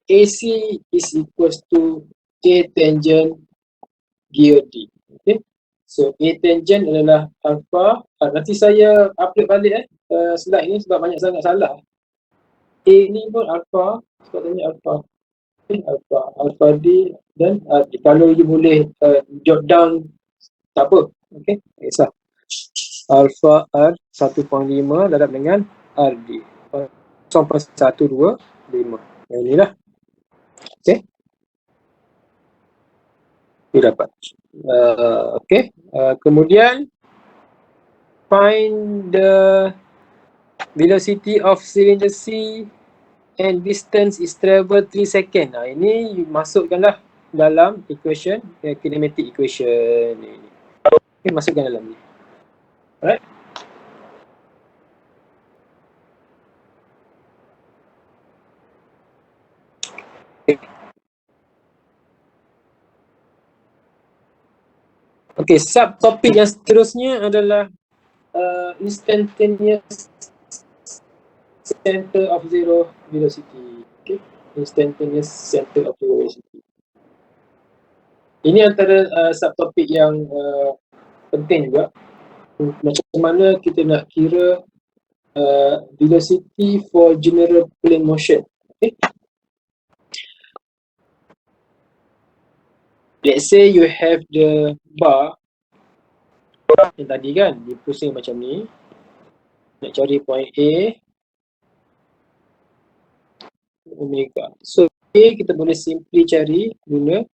AC is equals to A tangent gear D. Okay. So A tangent adalah alpha. Nanti saya upload balik slide ni sebab banyak sangat salah. A ni pun alpha, sepatutnya alpha. Okay, alpha D dan kalau you boleh jot down tak apa. Okay, tak kisah. Alpha R 1.5 darab dengan RD 0.125. Yang inilah. Okay. Dia dapat. Okay. Kemudian find the velocity of cylinder C and distance is travel 3 second. Ini you masukkanlah dalam equation, kinematic equation ini. Okay, masukkan dalam ni. Alright. Okay, subtopik yang seterusnya adalah instantaneous center of zero velocity. Okay, instantaneous center of zero velocity. Ini antara subtopik yang penting juga. Macam mana kita nak kira velocity for general plane motion. Okay. Let's say you have the bar yang tadi kan, dia pusing macam ni. Nak cari point A, omega. So A kita boleh simply cari guna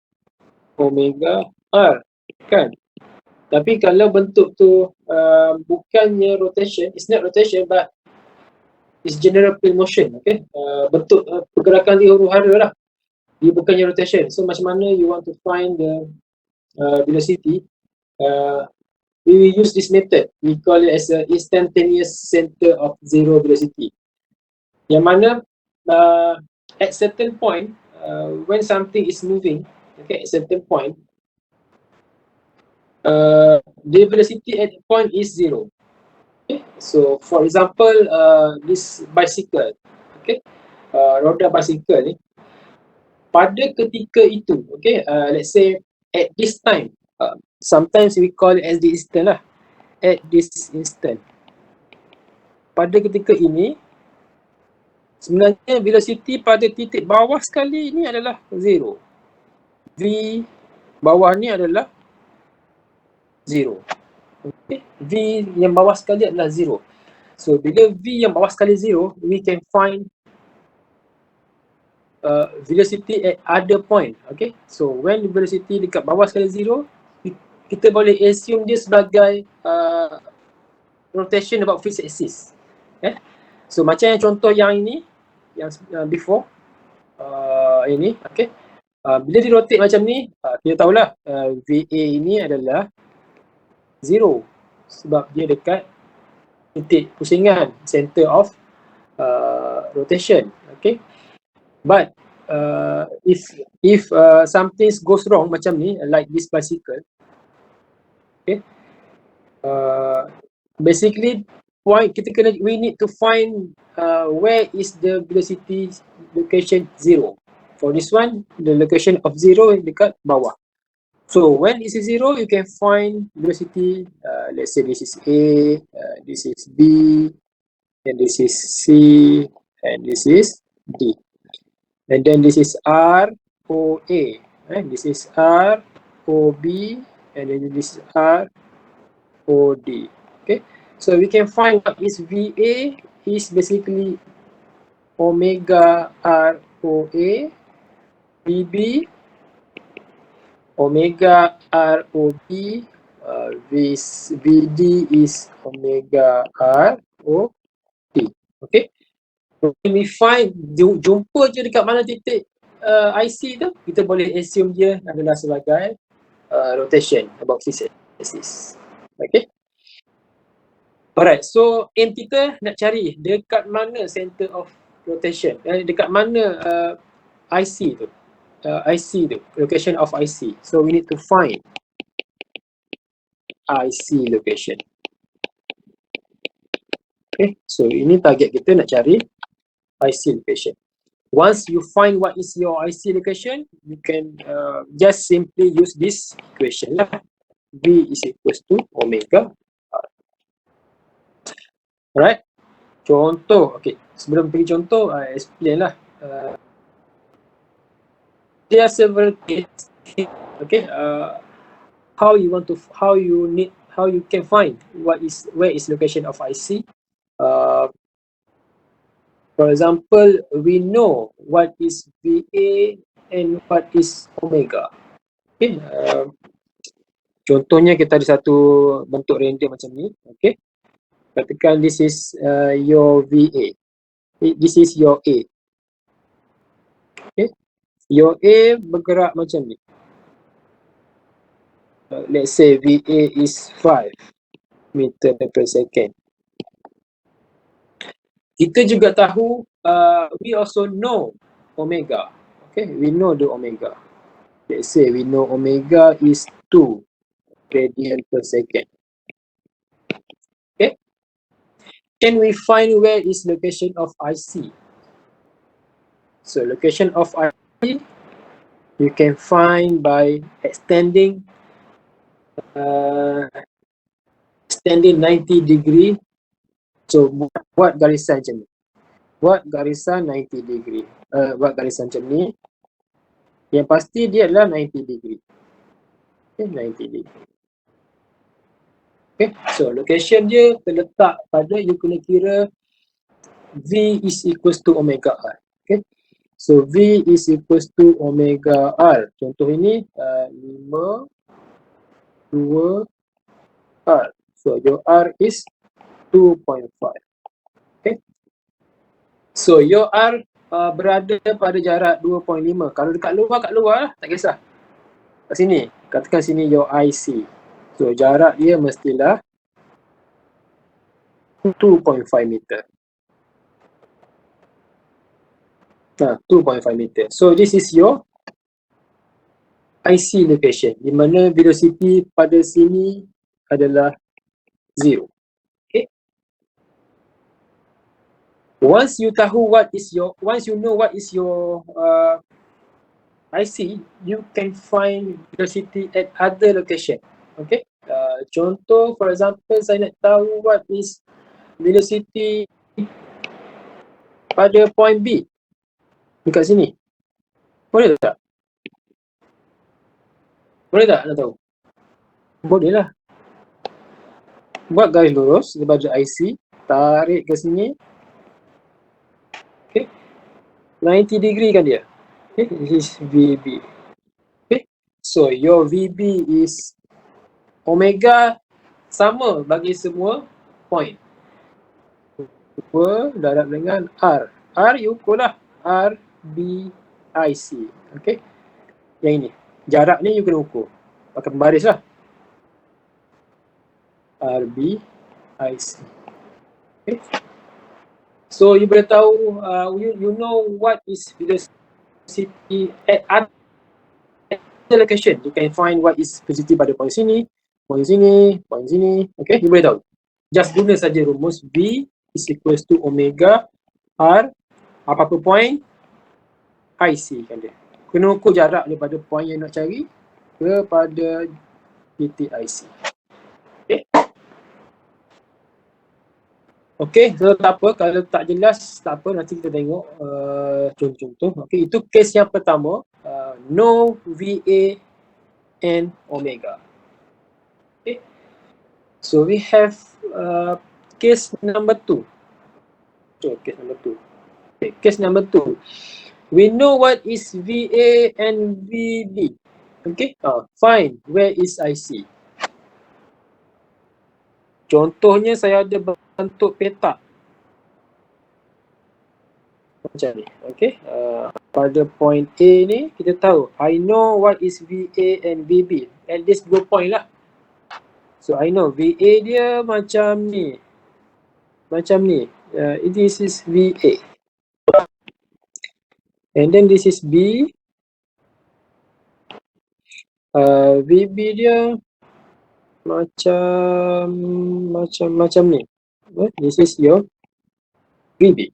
omega R kan. Tapi kalau bentuk tu bukannya rotation, it's not rotation but it's general plane motion. Okay, bentuk pergerakan dia huru-hara lah. Dia bukannya rotation. So macam mana you want to find the velocity? We will use this method. We call it as a instantaneous center of zero velocity. Yang mana at certain point, when something is moving, okay, at certain point, the velocity at the point is zero. Okay, so for example, this bicycle, okay, roda bicycle ni, pada ketika itu, okay, let's say at this time, sometimes we call it as the instant lah, at this instant. Pada ketika ini, sebenarnya velocity pada titik bawah sekali ini adalah zero. V bawah ni adalah zero. Okay. V yang bawah sekali adalah zero. So bila V yang bawah sekali zero, we can find velocity at other point. Okay. So when velocity dekat bawah sekali zero, kita boleh assume dia sebagai rotation about fixed axis. So macam yang contoh yang ini, yang before ini, okay. Bila di rotate macam ni, kita tahulah VA ini adalah zero sebab dia dekat titik pusingan, center of rotation. Okay. But if something goes wrong macam ni, like this bicycle, okay, basically point kita kena, we need to find where is the velocity location zero. For this one, the location of 0 dekat bawah. So when this is 0, you can find velocity. Let's say this is A, this is B, and this is C, and this is D. And then this is R, O, A. This is R, O, B, and then this is R, O, D. Okay, so we can find what is VA is basically omega R, O, A, VB omega R, O, B, VD is omega R, O, D. Okay, when we find, jumpa je dekat mana titik IC tu, kita boleh assume dia adalah sebagai rotation about this axis. Okay, alright, so aim kita nak cari dekat mana center of rotation, dekat mana IC tu, location of IC. So we need to find IC location. Okay, so ini target kita nak cari IC location. Once you find what is your IC location, you can just simply use this equation lah. V is equals to omega R. Alright, contoh. Okay, sebelum pergi contoh, I explain lah. There are several cases. Okay, how you can find where is location of IC. For example, we know what is VA and what is omega. Okay, contohnya kita ada satu bentuk random macam ni. Okay, katakan this is your VA, this is your A. Okay, your A bergerak macam ni. Let's say VA is 5 meter per second. Kita juga tahu, we also know omega. Okay, we know the omega. Let's say we know omega is 2 radian per second. Okay, can we find where is location of IC? So location of IC you can find by extending 90 degree. So buat garisan macam ni. Buat garisan 90 degree. Buat garisan macam ni. Yang pasti dia adalah 90 degree. Okay, 90 degree. Okay, so location dia terletak pada, you kena kira V is equals to omega R. Okay, so V is equals to omega R. Contoh ini 5, 2, R. So your R is 2.5. Okay, so your R berada pada jarak 2.5. Kalau dekat luar, kat luar lah, tak kisah. Kat sini, katakan sini your IC. So jarak dia mestilah 2.5 meter. 2.5 meter. So this is your IC location, di mana velocity pada sini adalah 0. Okay. Once you know what is your IC, you can find velocity at other location. Okay. Contoh, for example, saya nak tahu what is velocity pada point B dekat sini. Boleh tak? Boleh tak nak tahu? Boleh lah. Buat garis lurus daripada IC, tarik ke sini. Okay, 90 degree kan dia. Okay, this is VB. Okay, so your VB is omega sama bagi semua point. 2 darab dengan R. R you ukur lah. R, B, IC. Okay, yang ini. Jarak ni you kena ukur. Pakai pembaris lah. R, B, IC. Okay. So you boleh tahu, you know what is velocity at other location. You can find what is velocity pada point sini, point sini, point sini. Okay, you boleh tahu. Just guna saja rumus V is equals to omega R, apa-apa point, IC kan dia. Kena ukur jarak daripada point yang nak cari kepada titik IC. Okay. Okay, so tak apa. Kalau tak jelas, tak apa. Nanti kita tengok contoh-contoh. Okay, itu case yang pertama. No VA and omega. Okay. So we have case number 2. So case number 2. Okay, case number 2. We know what is VA and VB. Okay, find where is IC. Contohnya saya ada bentuk peta macam ni. Okay, pada point A ni kita tahu I know what is VA and VB. At least 2 point lah. So I know VA dia macam ni. Macam ni. This is VA. And then this is B. VB dia macam ni. This is your VB.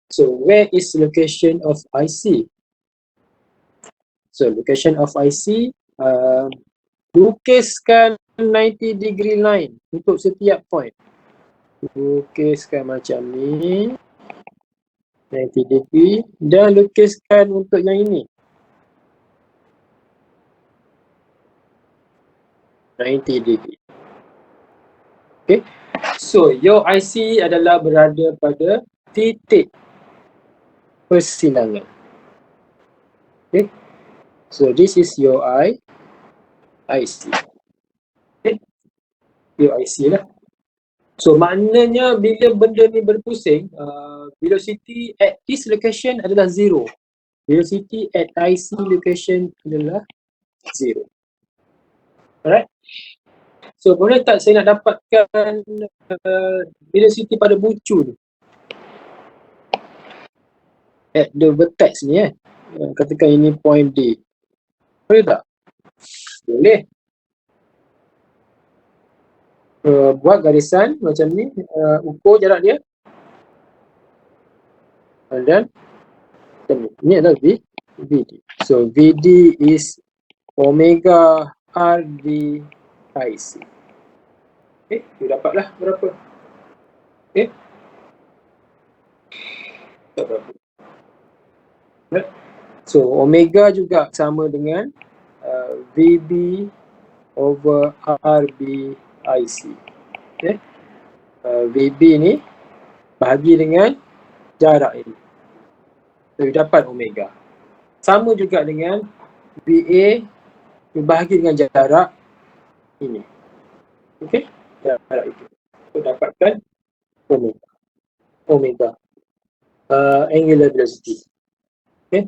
So where is location of IC? So location of IC, lukiskan 90 degree line untuk setiap point. Lukiskan macam ni 90 degree dan lukiskan untuk yang ini 90 degree. Okay, so your IC adalah berada pada titik persilangan. Okay, so this is your IC. Okay, your IC lah. So maknanya bila benda ni berpusing, velocity at this location adalah 0. Velocity at IC location adalah 0. Alright. So boleh tak saya nak dapatkan velocity pada bucu ni? At the vertex ni katakan ini point D. Boleh tak? Boleh. Buat garisan macam ni, ukur jarak dia. Dan ini adalah VD. So VD is omega RD IC. Okay, you dapatlah berapa? Okay. Berapa? So omega juga sama dengan VB over RB IC. Okay. VB ni bahagi dengan jarak ini. So you dapat omega. Sama juga dengan VA dibahagi dengan jarak ini. Okey, jarak itu. So dapatkan omega. Angular velocity. Okey.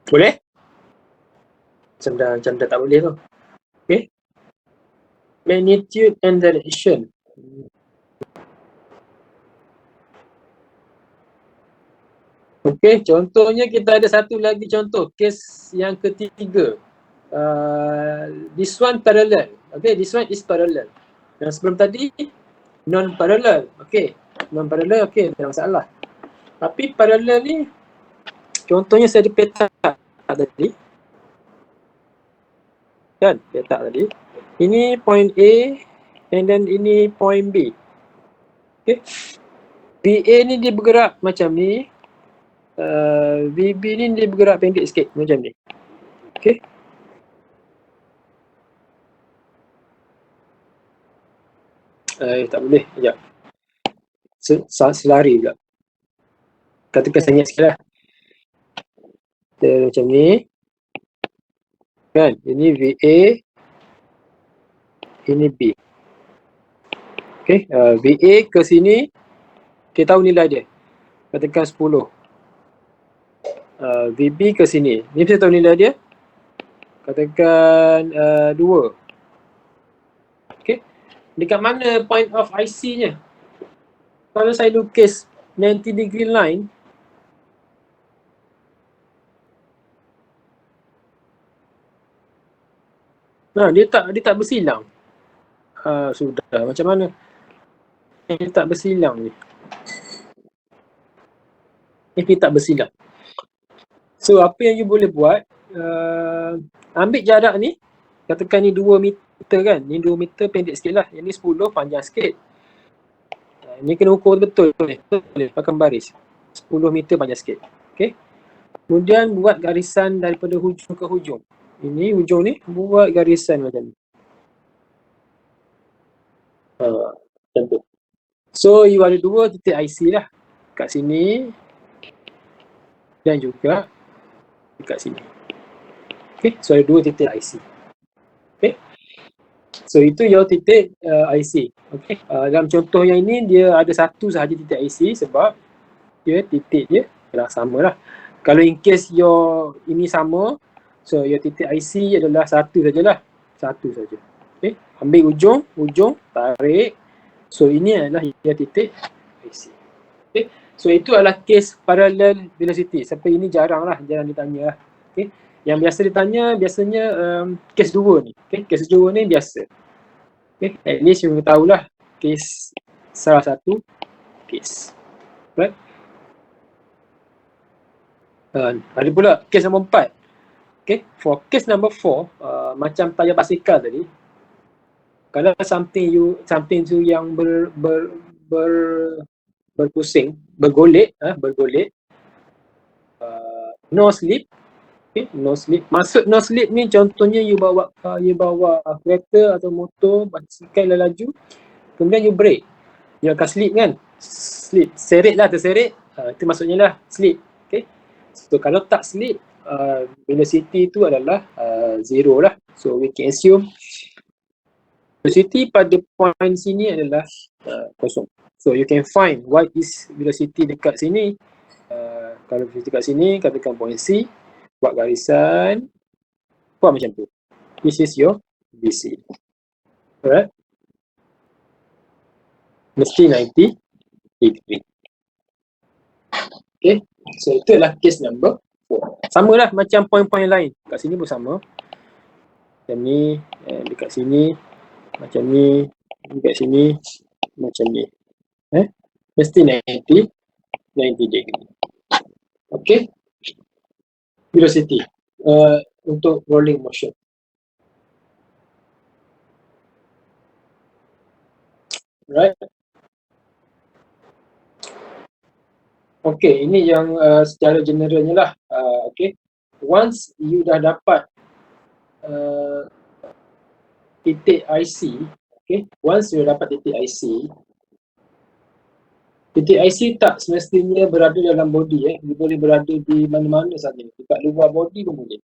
Boleh? Macam dah tak boleh tu. Okey. Magnitude and direction. Okey, contohnya kita ada satu lagi contoh, case yang ketiga. This one parallel. Okay, this one is parallel. Yang sebelum tadi non parallel. Okay, non parallel. Okay, tak ada masalah. Tapi parallel ni, contohnya saya ada peta tadi. Kan, peta tadi. Ini point A and then ini point B. Okay. BA ni dia bergerak macam ni. VB ni dia bergerak pendek sikit macam ni. Okay. Tak boleh. Sekejap. Selari pula. Katakan saya ingat sikit lah. Macam ni. Kan? Ini VA. Ini B. Okay. VA ke sini. Kita tahu nilai dia. Katakan 10. VB ke sini. Ni kita tahu nilai dia. Katakan 2. Okay. Dekat mana point of IC-nya? Kalau saya lukis 90 degree line, dia tak bersilang. Sudah, macam mana? Dia tak bersilang ni. Dia tak bersilang. So apa yang you boleh buat, ambil jarak ni, katakan ni 2 meter kan, ni 2 meter pendek sikit lah, yang ni 10 panjang sikit. Ni kena ukur betul boleh pakai baris 10 meter panjang sikit. Okay. Kemudian buat garisan daripada hujung ke hujung. Ini hujung ni buat garisan macam ni. Macam tu. So you ada 2 titik IC lah, kat sini dan juga dekat sini. Okay, so ada 2 titik IC. Okay, so itu your titik IC. Okay, dalam contoh yang ini dia ada satu sahaja titik IC sebab dia titik dia adalah sama lah. Kalau in case your ini sama, so your titik IC adalah satu sajalah, satu saja. Okay, ambil ujung, tarik. So ini adalah your titik IC. Okay, so itu adalah case parallel velocity. Sampai ini jarang ditanya lah. Okay, yang biasa ditanya biasanya case 2 ni. Okay, case 2 ni biasa. Okay, at least you tahulah case salah satu case. Right? Ada pula case nombor 4. Okay, for case number 4, macam tayar basikal tadi, kalau something tu yang berpusing, bergolek, no slip. Okay, no slip. Maksud no slip ni contohnya you bawa kereta atau motor, basikal laju, kemudian you brake, you akan slip kan? Slip, seret lah, terseret, itu maksudnya lah slip. Okay, so kalau tak slip, velocity tu adalah 0 lah. So we can assume velocity pada point sini adalah kosong. So you can find what is velocity dekat sini. Kalau velocity dekat sini, katakan point C, buat garisan, buat macam tu. This is your BC. Alright. Mesti 90 degree. Okay, so itu adalah case number 4. Sama lah macam point-point lain. Kat sini pun sama. Macam ni, dekat sini, macam ni, dekat sini, macam ni. Mesti 90 degree. Okay. Velocity untuk rolling motion. Right. Okay, ini yang secara generalnya lah. Okay. Once you dah dapat titik IC, okay. Once you dapat titik IC tak semestinya berada dalam body. Dia boleh berada di mana-mana saja. Dekat luar body pun boleh.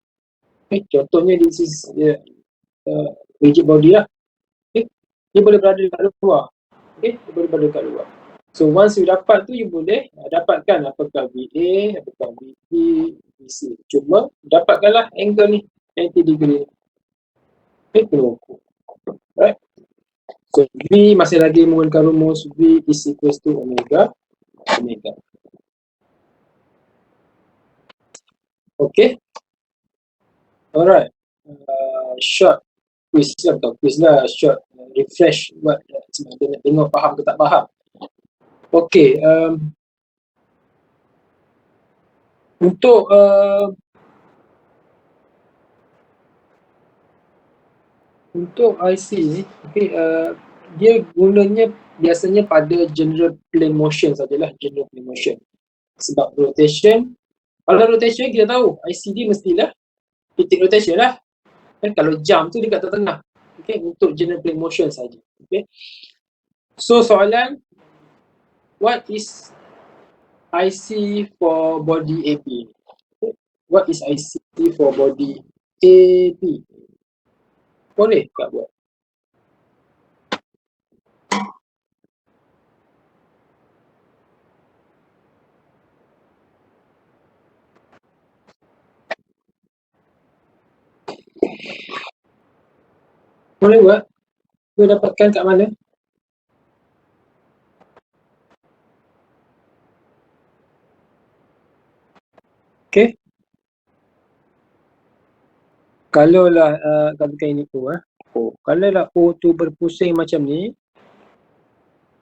Okay. Contohnya this is rigid body lah. Okay. Dia boleh berada dekat luar. Okay. Dia boleh berada dekat luar. So once you dapat tu, you boleh dapatkan apakah VA, apakah VB, VC. Cuma dapatkanlah angle ni 90 degree. Okay, kena ukur. Right. So V masih lagi menggunakan rumus V is equals to omega. Okay. Alright. Short quiz lah, short refresh buat nak tengok faham ke tak faham. Okay. Untuk IC ni, okay, dia gunanya biasanya pada general plane motion sajalah, general plane motion. Sebab rotation, kalau rotation kita tahu IC dia mestilah titik rotation lah. Kalau jump tu dekat tengah. Okay, untuk general plane motion saja. Okay. So soalan, what is IC for body AB? Okay. What is IC for body AB? Boleh tak buat? Boleh buat? Boleh dapatkan kat mana? Okay. Kalau lah katakan ini O, kalau lah O tu berpusing macam ni,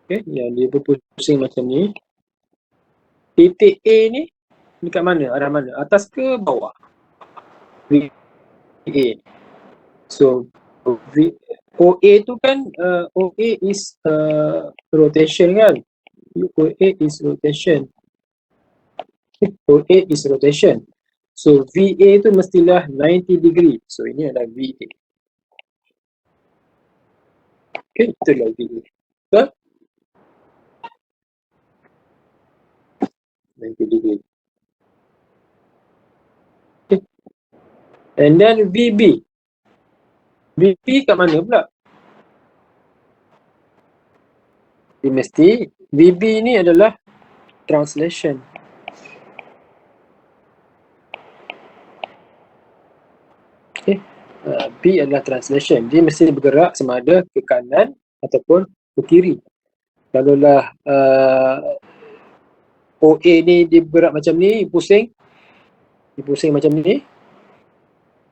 okay, ya, dia berpusing macam ni, titik A ni Dekat mana? Arah mana? Atas ke bawah? VA. So OA tu kan OA is rotation kan? OA is rotation. OA is rotation. So VA tu mestilah 90 degree. So ini adalah VA. Okay, itulah VA. Betul? 90 degree. Okay. And then VB. VB kat mana pula? Dia mesti VB ni adalah translation. Okay. B adalah translation. Dia mesti bergerak sama ada ke kanan ataupun ke kiri. Kalaulah OA ni dia bergerak macam ni, pusing. Dia pusing macam ni.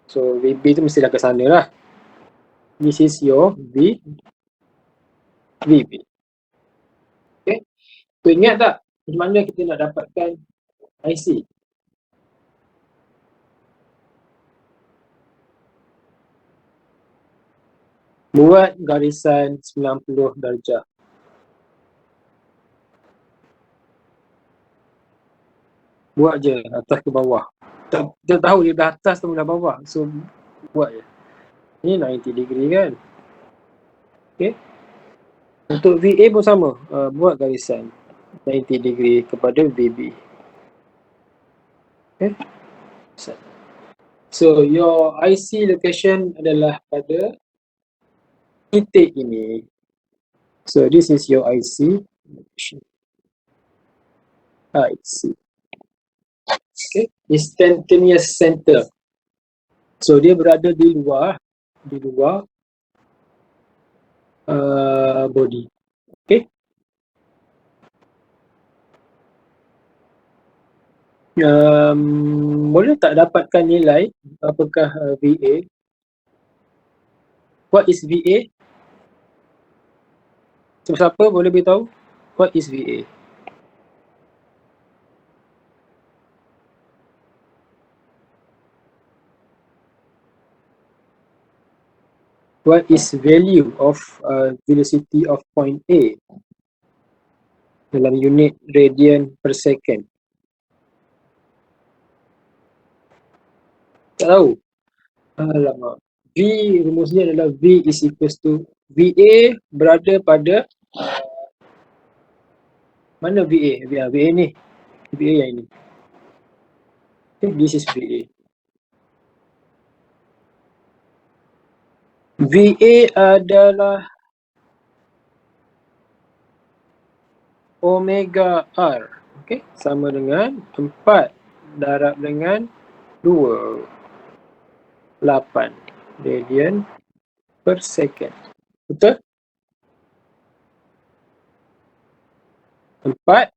So VB tu mestilah ke sana lah. This is your VB. Okay. So ingat tak macam mana kita nak dapatkan IC? Buat garisan 90 darjah. Buat je atas ke bawah. Kita tahu dia dah atas atau dah bawah. So buat je. Ini 90 degree kan. Okay. Untuk VA pun sama. Buat garisan 90 degree kepada VB. Okay. So your IC location adalah pada titik ini. So this is your IC location. IC. Okay. Instantaneous center. So dia berada di luar body. Okay. Boleh tak dapatkan nilai apakah VA? What is VA? Siapa boleh beritahu? What is VA? What is value of velocity of point A dalam unit radian per second? Tak tahu. Alamak. V rumusnya adalah V is equals to VA berada pada mana VA? VA ni. VA yang ini. Okay, this is VA. VA adalah omega R. Okay, sama dengan 4 darab dengan 2. 8 radian per second. Betul? 4.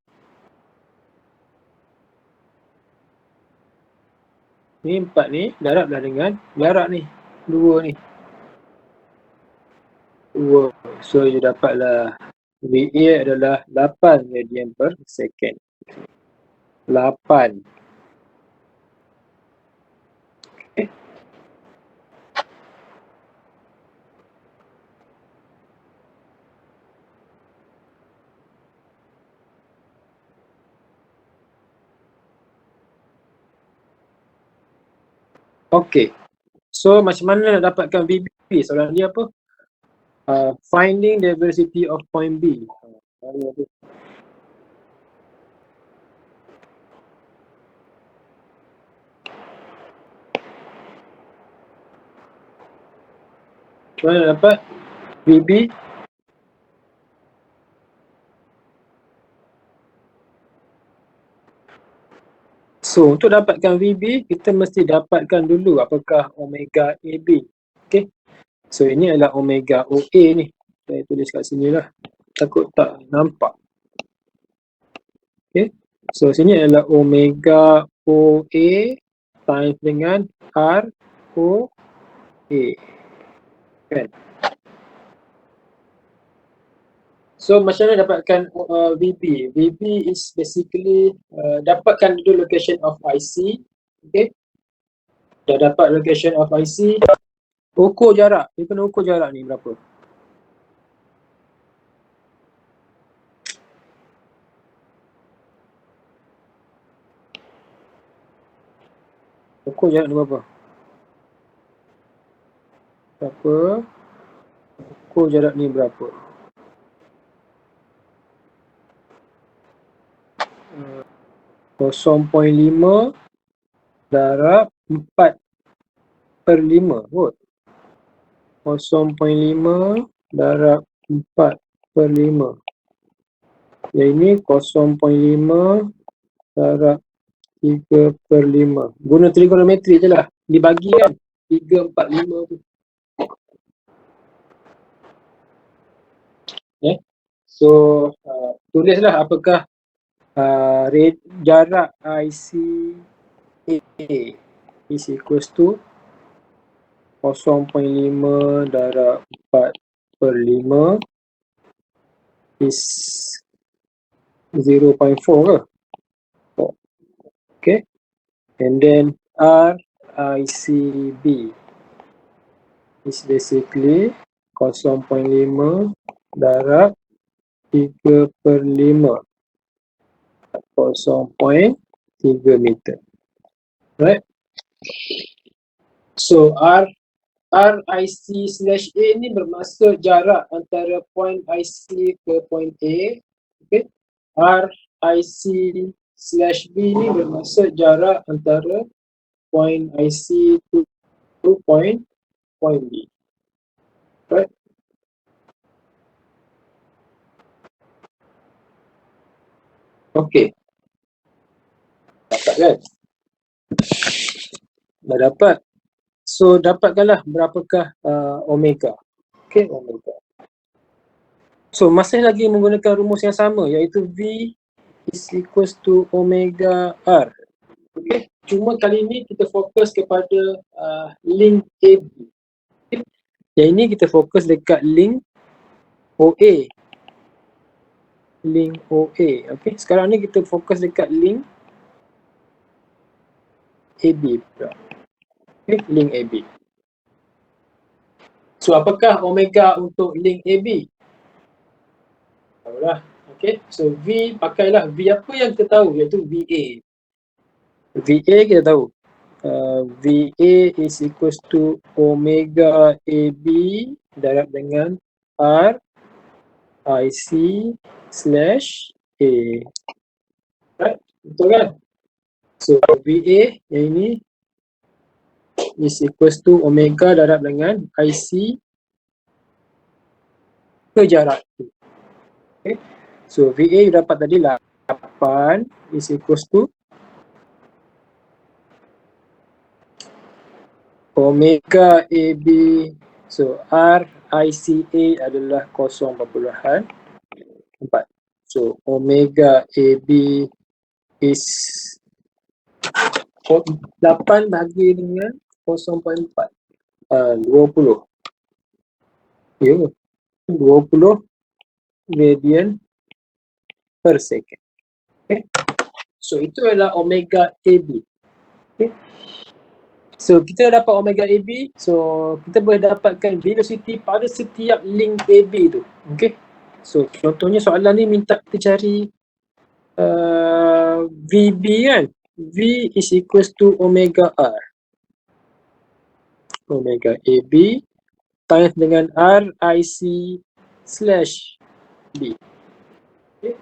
Ni 4 ni darablah dengan jarak ni. 2 ni. 2. So you dapatlah VA adalah 8 radian per second. 8. Okay. Okay. So macam mana nak dapatkan VB? Soalan dia apa? Finding the velocity of point B. Macam mana dapat VB? So untuk dapatkan VB, kita mesti dapatkan dulu apakah omega AB. Okay. So ini adalah omega OA ni. Saya tulis kat sini lah. Takut tak nampak. Okay. So sini adalah omega OA times dengan ROA. Kan. So macam mana dapatkan VB? VB is basically dapatkan dulu location of IC. Okay. Dah dapat location of IC. Ukur jarak. Dia kena ukur jarak ni berapa. Ukur jarak ni berapa? Ukur jarak ni berapa? 0.5 darab 4/5 kot. 0.5 darab 4/5. Yang ini 0.5 darab 3/5. Guna trigonometri je lah. Dibagi kan 3, 4, 5 tu. So tulislah apakah jarak IC A is equals to 0.5 darab 4/5 is 0.4 ke? Okay. And then RICB is basically 0.5 darab 3/5. 0.3 meter. Right? So RIC/A ni bermaksud jarak antara point IC ke point A. Okay. RIC/B ni bermaksud jarak antara point IC to point B. Right? Okay. Dapat kan? Dah dapat. So dapatkanlah berapakah omega. Okay, omega. So masih lagi menggunakan rumus yang sama, iaitu V is equals to omega R. Okay, cuma kali ini kita fokus kepada link AB. Okay. Yang ini kita fokus dekat link OA. Link OA. Okay, sekarang ni kita fokus dekat link AB pula. Okay, link AB. So apakah omega untuk link AB? Tahulah. Okay, so V, pakailah V apa yang kita tahu, iaitu VA. VA kita tahu. VA is equals to omega AB darab dengan R IC slash A. Right? Betul kan? So VA yang ini is equals to omega darab dengan IC ke jarak. Okay. So VA you dapat tadi 8 is equals to omega AB. So RICA adalah 0.4. So omega AB is 8 bagi dengan 0.4. 20. Ya, 20 radian per second. Okay. So itu adalah omega AB. Okay. So kita dapat omega AB, so kita boleh dapatkan velocity pada setiap link AB tu. Okay. So contohnya soalan ni minta kita cari VB kan. V is equals to omega R. Omega AB times dengan RIC slash B. Okay.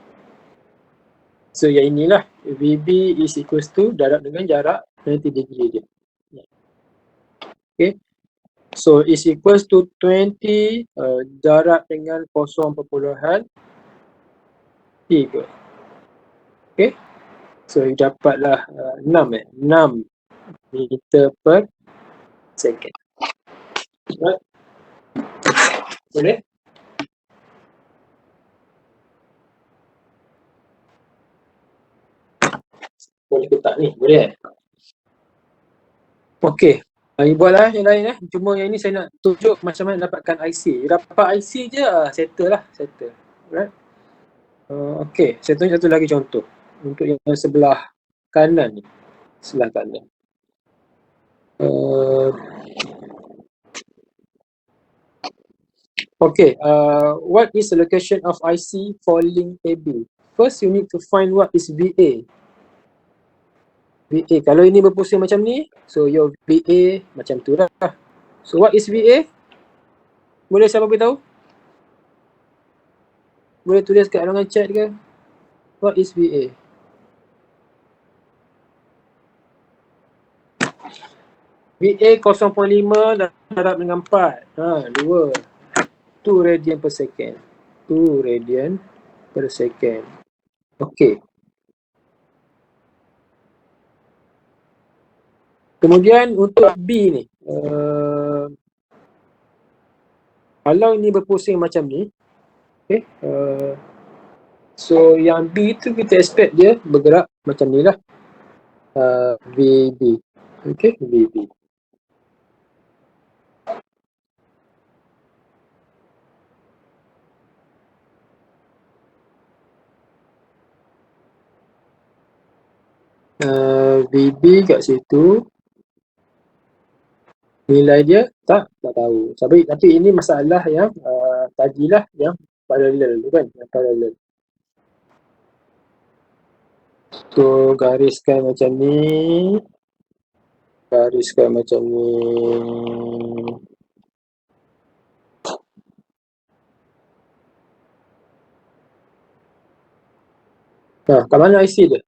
So yang inilah VB is equals to darab dengan jarak 90 degree dia. Okay. So is equals to 20 darab dengan 0.3. Okay. So dapatlah 6 meter per second. Right. Boleh? Boleh ke tak ni? Boleh. Okay. Buatlah yang lain Cuma yang ni saya nak tunjuk macam mana dapatkan IC. Dapat IC je settle lah. Settle. Right? Okay, saya tunjuk satu lagi contoh untuk yang sebelah kanan ni. Sebelah kanan. Okay, what is the location of IC for link AB? First, you need to find what is VA. VA, kalau ini berpusing macam ni, so your VA macam tu lah. So what is VA? Boleh siapa beritahu? Boleh tulis kat dalam chat ke? What is VA? VA 0.5 darab dengan 4. 2. 2 radian per second. 2 radian per second. Okay. Kemudian untuk B ni, kalau ini berpusing macam ni, okay, so yang B tu kita expect dia bergerak macam ni lah, VB. Okay, VB. VB kat situ, nilai dia tak tahu. Tapi ini masalah yang tadilah yang parallel tu kan, yang parallel. So gariskan macam ni, gariskan macam ni. Kat mana IC dia?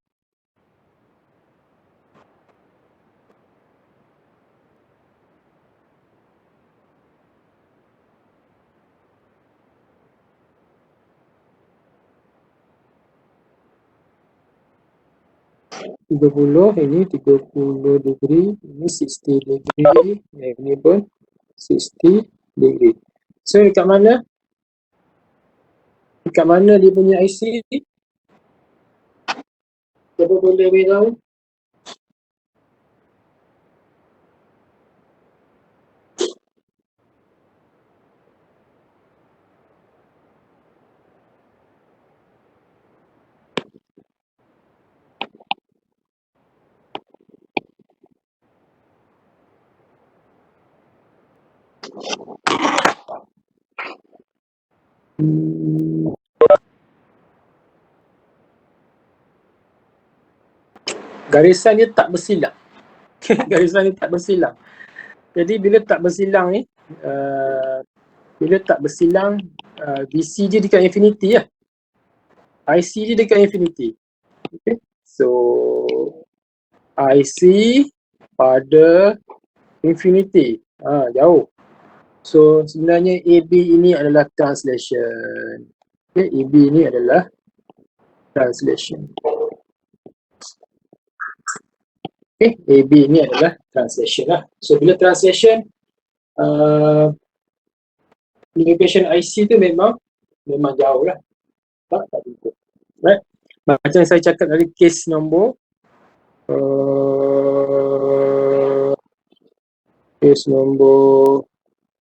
Ini 30 degree, ini 60 degree, ini pun 60 degree. So dekat mana? Dekat mana dia punya IC? Siapa boleh beritahu? Garisan dia tak bersilang. Garisan dia tak bersilang. Jadi bila tak bersilang ni, VC dia dekat infinity lah. IC dia dekat infinity. Okay. So IC pada infinity. Jauh. So sebenarnya AB ini adalah translation. Okay, AB ini adalah translation. Okay, AB ini adalah translation lah. So bila translation, location IC tu memang jauh lah. Tak betul. Right? Macam saya cakap dari case nombor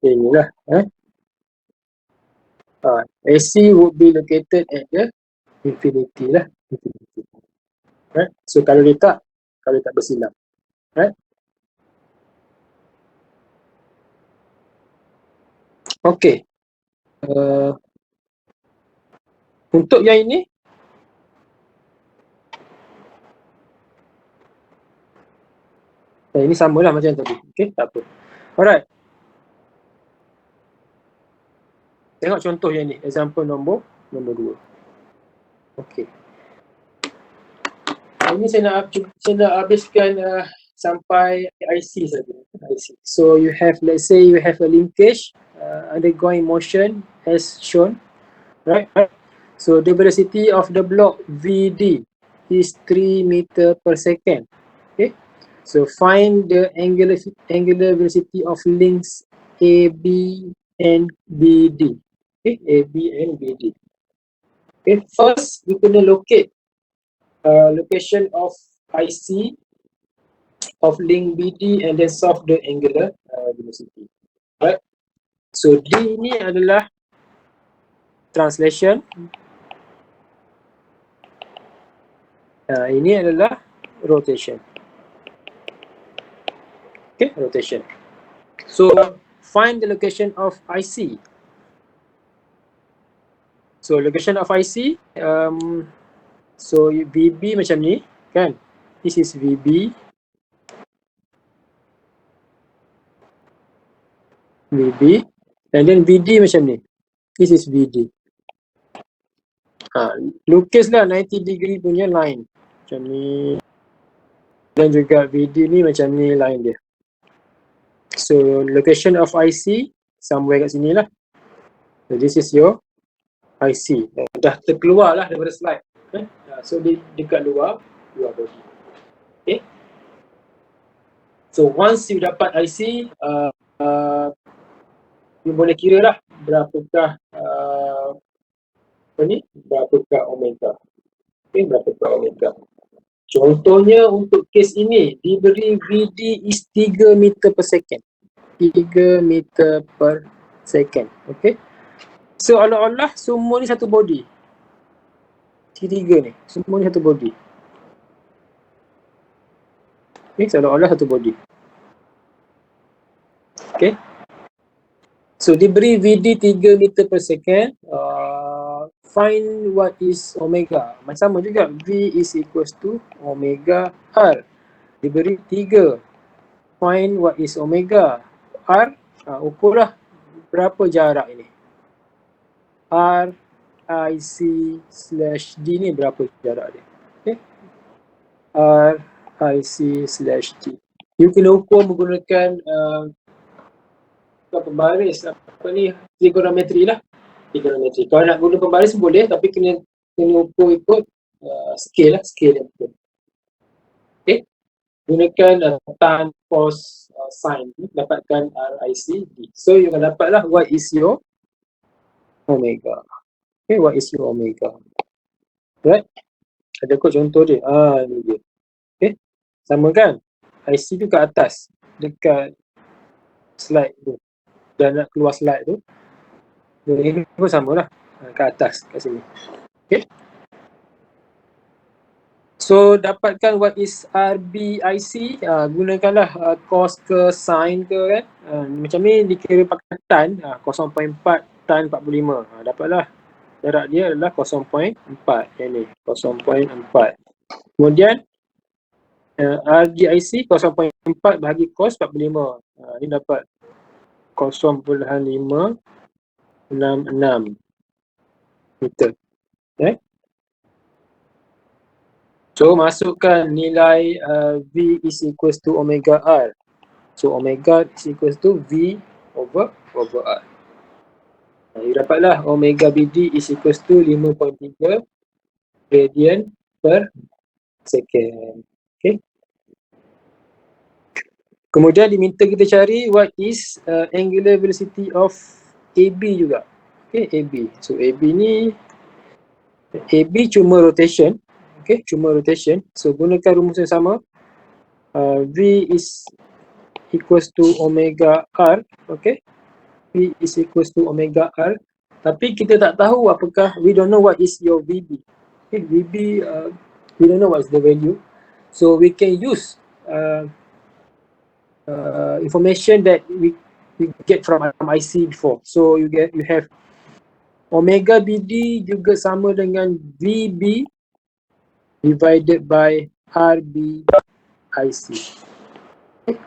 inilah. AC would be located at the infinity lah. Infinity. Right? So kalau dia tak bersilang. Right? Okay. Untuk yang ini, ini samalah macam tadi. Okay, tak apa. Alright. Tengok contoh yang ni, example nombor 2. Okay. Ini saya nak habiskan sampai IC saja. IC. So you have, let's say you have a linkage undergoing motion as shown, right? So the velocity of the block VD is 3 meter per second. Okay. So find the angular velocity of links AB and BD. Okay, AB and BD. Okay, first we gonna locate location of IC of link BD and then solve the angular velocity. Right. So D ini adalah translation. Ini adalah rotation. Okay, rotation. So find the location of IC. So location of IC, so VB macam ni kan. This is VB. And then VD macam ni. This is VD. Lukis lah 90 degree punya line macam ni. Dan juga VD ni macam ni line dia. So location of IC somewhere kat sini lah. So this is your IC. Dah terkeluar lah daripada slide. So dia dekat luar body. Okay. So once you dapat IC, you boleh kira lah berapakah berapakah omega. Okay, berapakah omega. Contohnya untuk kes ini diberi VD is 3 meter per second. 3 meter per second. Okay. So olah-olah semua ni satu body. Tiga ni, semua ni satu body. Okay, seolah-olah satu body. Okay. So diberi VD 3 meter per second. Find what is omega. Sama juga, V is equals to omega R. Diberi 3. Find what is omega. R, ukurlah berapa jarak ini. R, IC slash D ni berapa jarak dia. Okay. R, IC slash D. You kena ukur menggunakan pembaris, trigonometri lah. Trigonometri. Kalau nak guna pembaris boleh, tapi kena ukur ikut scale lah, scale yang betul. Okay. Gunakan tan, cos, sin, dapatkan RIC D. So you akan dapatlah what is your omega. Okay, what is your omega. Right? Ada kot contoh dia. Ni dia. Okay. Sama kan? IC tu kat atas. Dekat slide tu. Dan nak keluar slide tu. Ini pun sama lah. Kat atas. Kat sini. Okay. So dapatkan what is RBIC. Gunakanlah cos ke sin ke kan. Macam ni dikira pakai tan. 0.4 tan 45. Dapatlah. Jarak dia adalah 0.4. Yang ni. 0.4. Kemudian RGIC 0.4 bahagi cos 45. Ni dapat 0.566 meter. Okay. So masukkan nilai V is equals to omega R. So omega is equals to V over R. You dapatlah omega BD is equals to 5.3 radian per second. Okay. Kemudian diminta kita cari what is angular velocity of AB juga. Okay, AB. So AB ni, AB cuma rotation. Okay, cuma rotation. So gunakan rumus yang sama. V is equals to omega R. Okay. V is equals to omega R. Tapi kita tak tahu apakah, we don't know what is your VB. Okay, VB, we don't know what is the value. So we can use information that we get from IC before. So you have omega BD juga sama dengan VB divided by RB IC. Okay.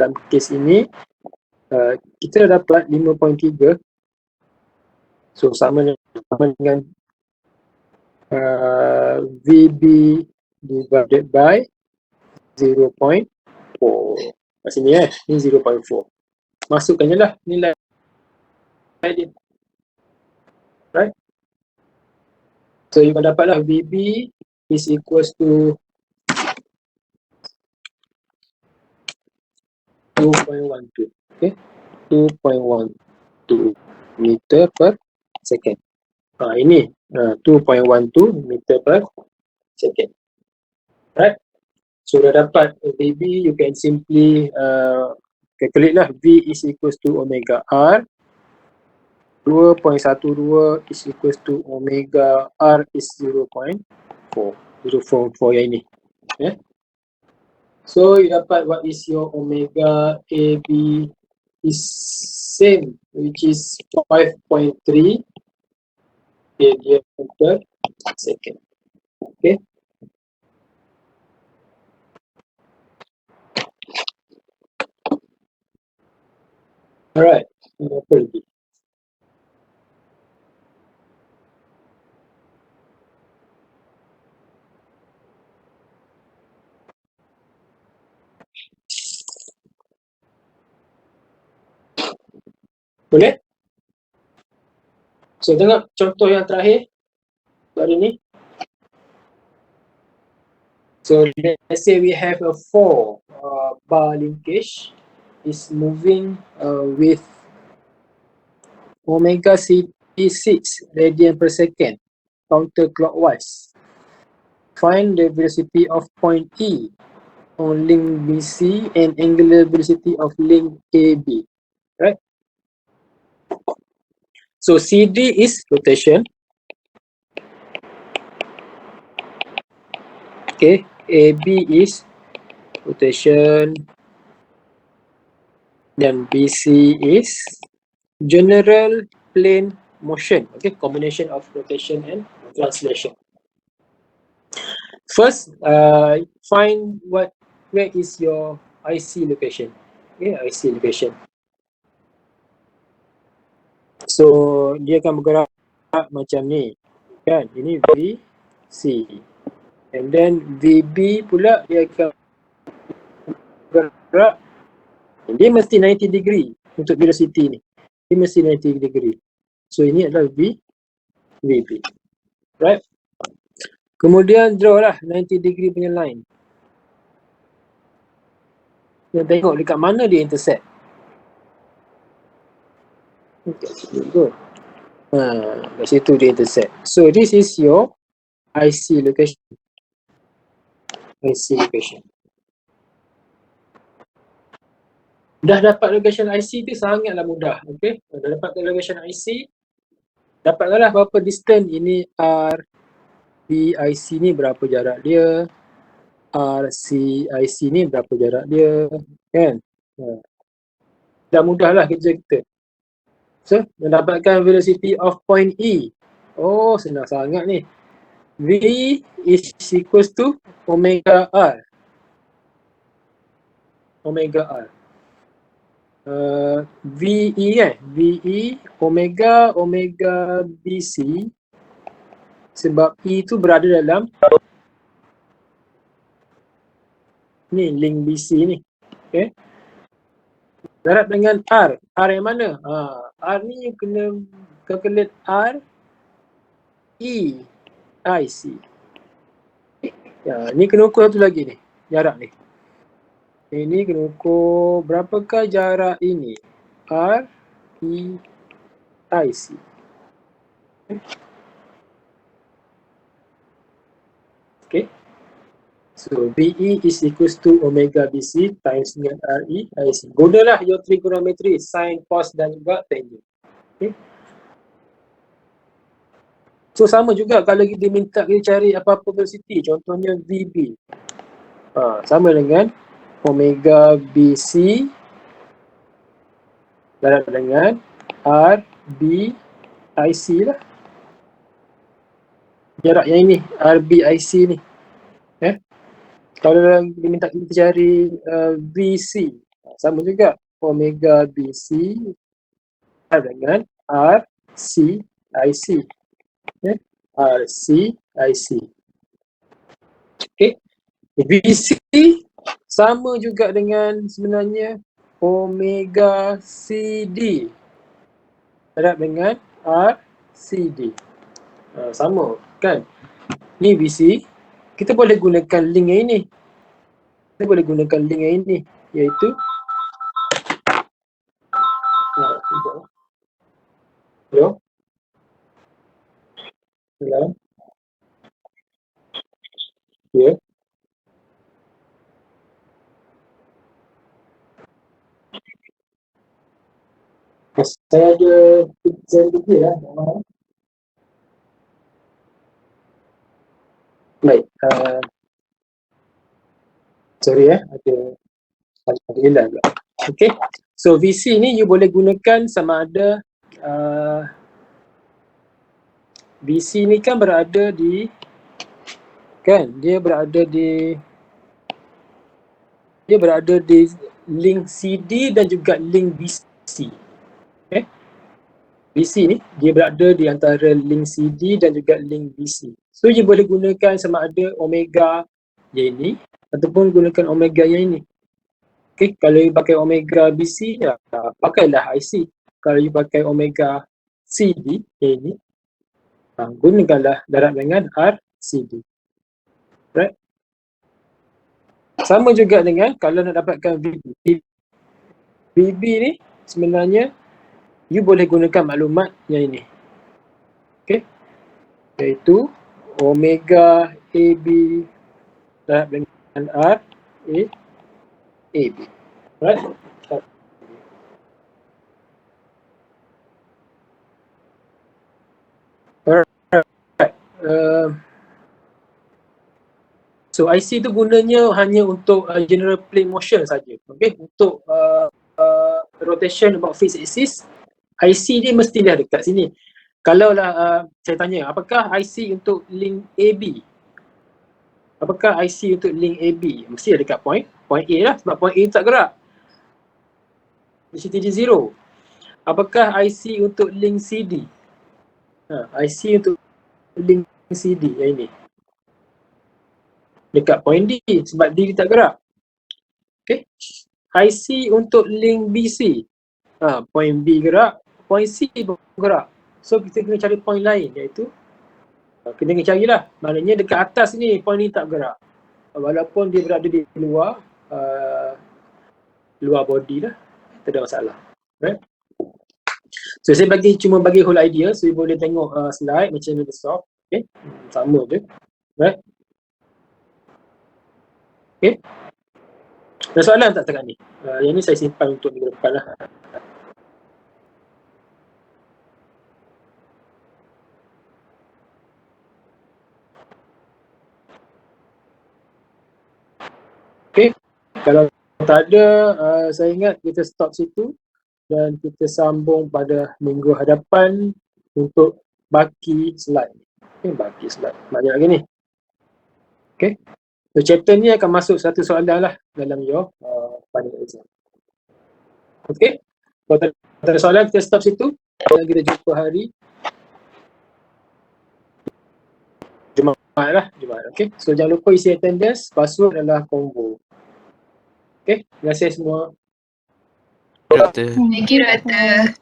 Dalam kes ini kita dapat 5.3. So sama dengan VB divided by 0.4. Kat sini ni 0.4. Masukkannya lah nilai dia. Right? So you akan dapatlah VB is equals to 2.12. Okay, 2.12 meter per second. Ini 2.12 meter per second. Right? So dah dapat VB, you can simply calculate lah. V is equals to omega R 2.12 is equals to omega R is 0.4. 0.4 yang ini. Yeah. So you dapat what is your omega AB is same, which is 5.3 radian per second. Okay. Alright. Apa lagi? Boleh? So tengok contoh yang terakhir hari ni. So let's say we have a 4 bar linkage is moving with omega C6 radian per second counterclockwise. Find the velocity of point E on link BC and angular velocity of link AB. Right? So CD is rotation. Okay, AB is rotation. Then BC is general plane motion. Okay, combination of rotation and translation. First, find where is your IC location. Okay, IC location. So dia akan bergerak macam ni, kan? Ini VC, and then VB pula dia akan bergerak. Dia mesti 90 degree untuk velocity ni. Dia mesti 90 degree. So ini adalah VB, right? Kemudian draw lah 90 degree punya line. Kita tengok dekat mana dia intersect. Good. Kat situ dia intersect. So this is your IC location. IC location. Dah dapat location IC tu sangatlah mudah. Okay. Dah dapat location IC. Dapatlah berapa distance ini R BIC ni berapa jarak dia. RCIC ni berapa jarak dia. Kan. Dah mudah lah kerja kita. So, mendapatkan velocity of point E. Oh, senang sangat ni. V is equals to omega R. Omega R. VE kan? VE omega BC. Sebab E tu berada dalam ni, link BC ni. Okay. Darab dengan R. R yang mana? R ni kena calculate R E IC. Ya, ni kena ukur satu lagi ni, jarak ni. Ini kena ukur berapakah jarak ini? R E IC. Okay. So BE is equals to omega BC times dengan RE IC. Gunalah your trigonometry, sin, cos dan juga tangent. Okay. So sama juga kalau kita minta kita cari apa-apa velocity, contohnya VB. Sama dengan omega BC darab dengan RB IC lah. Jarak yang ini, RB IC ni. Kalau diminta kita cari VC, sama juga omega BC dengan RC IC. RC IC. Okay. VC sama juga dengan sebenarnya omega CD darab dengan RCD. Sama kan? Ni VC. Kita boleh gunakan link yang ini. Kita boleh gunakan link yang ini, iaitu hello. Hello. Ya. Yes. Saya ada fikir lah. Baik. Sorry ada hilang pula. Okay. So VC ni you boleh gunakan sama ada VC ni kan berada di dia berada di link CD dan juga link BC. Okay. BC ni dia berada di antara link CD dan juga link BC. So you boleh gunakan sama ada omega yang ini ataupun gunakan omega yang ini. Okay, kalau you pakai omega BC ya, pakailah IC. Kalau you pakai omega CD yang ini, gunakanlah darab dengan RCD. Right? Sama juga dengan kalau nak dapatkan VB. VB ni sebenarnya you boleh gunakan maklumat yang ini. Okay, iaitu omega AB darab dengan R AB. Right? Alright. So IC tu gunanya hanya untuk general plane motion saja. Okay, untuk rotation about phase axis, IC dia mestilah dekat sini. Kalau lah saya tanya, apakah IC untuk link AB? Apakah IC untuk link AB? Mesti dekat point A lah, sebab point A tak gerak. VCTG 0. Apakah IC untuk link CD? IC untuk link CD yang ini. Dekat point D, sebab D tak gerak. Okay. IC untuk link BC. Point B gerak, point C pun gerak. So kita kena cari point lain, iaitu kita kena carilah. Maknanya dekat atas ni point ni tak gerak. Walaupun dia berada di luar body lah, tak ada masalah. Right? So saya cuma bagi whole idea, so you boleh tengok slide macam ni dia solve. Okay, sama je. Right? Okay. Ada soalan tak dekat ni? Yang ni saya simpan untuk minggu depan lah. Okay, kalau tak ada, saya ingat kita stop situ dan kita sambung pada minggu hadapan untuk baki slide. Okay, baki slide. Banyak lagi ni. Okay, so chapter ni akan masuk satu soalan lah dalam your final exam. Okay, kalau tak ada soalan kita stop situ dan kita jumpa hari Jumaat lah. Okay, so jangan lupa isi attendance, password adalah combo. Okay, terima kasih semua. Doktor. Thank you, Doktor.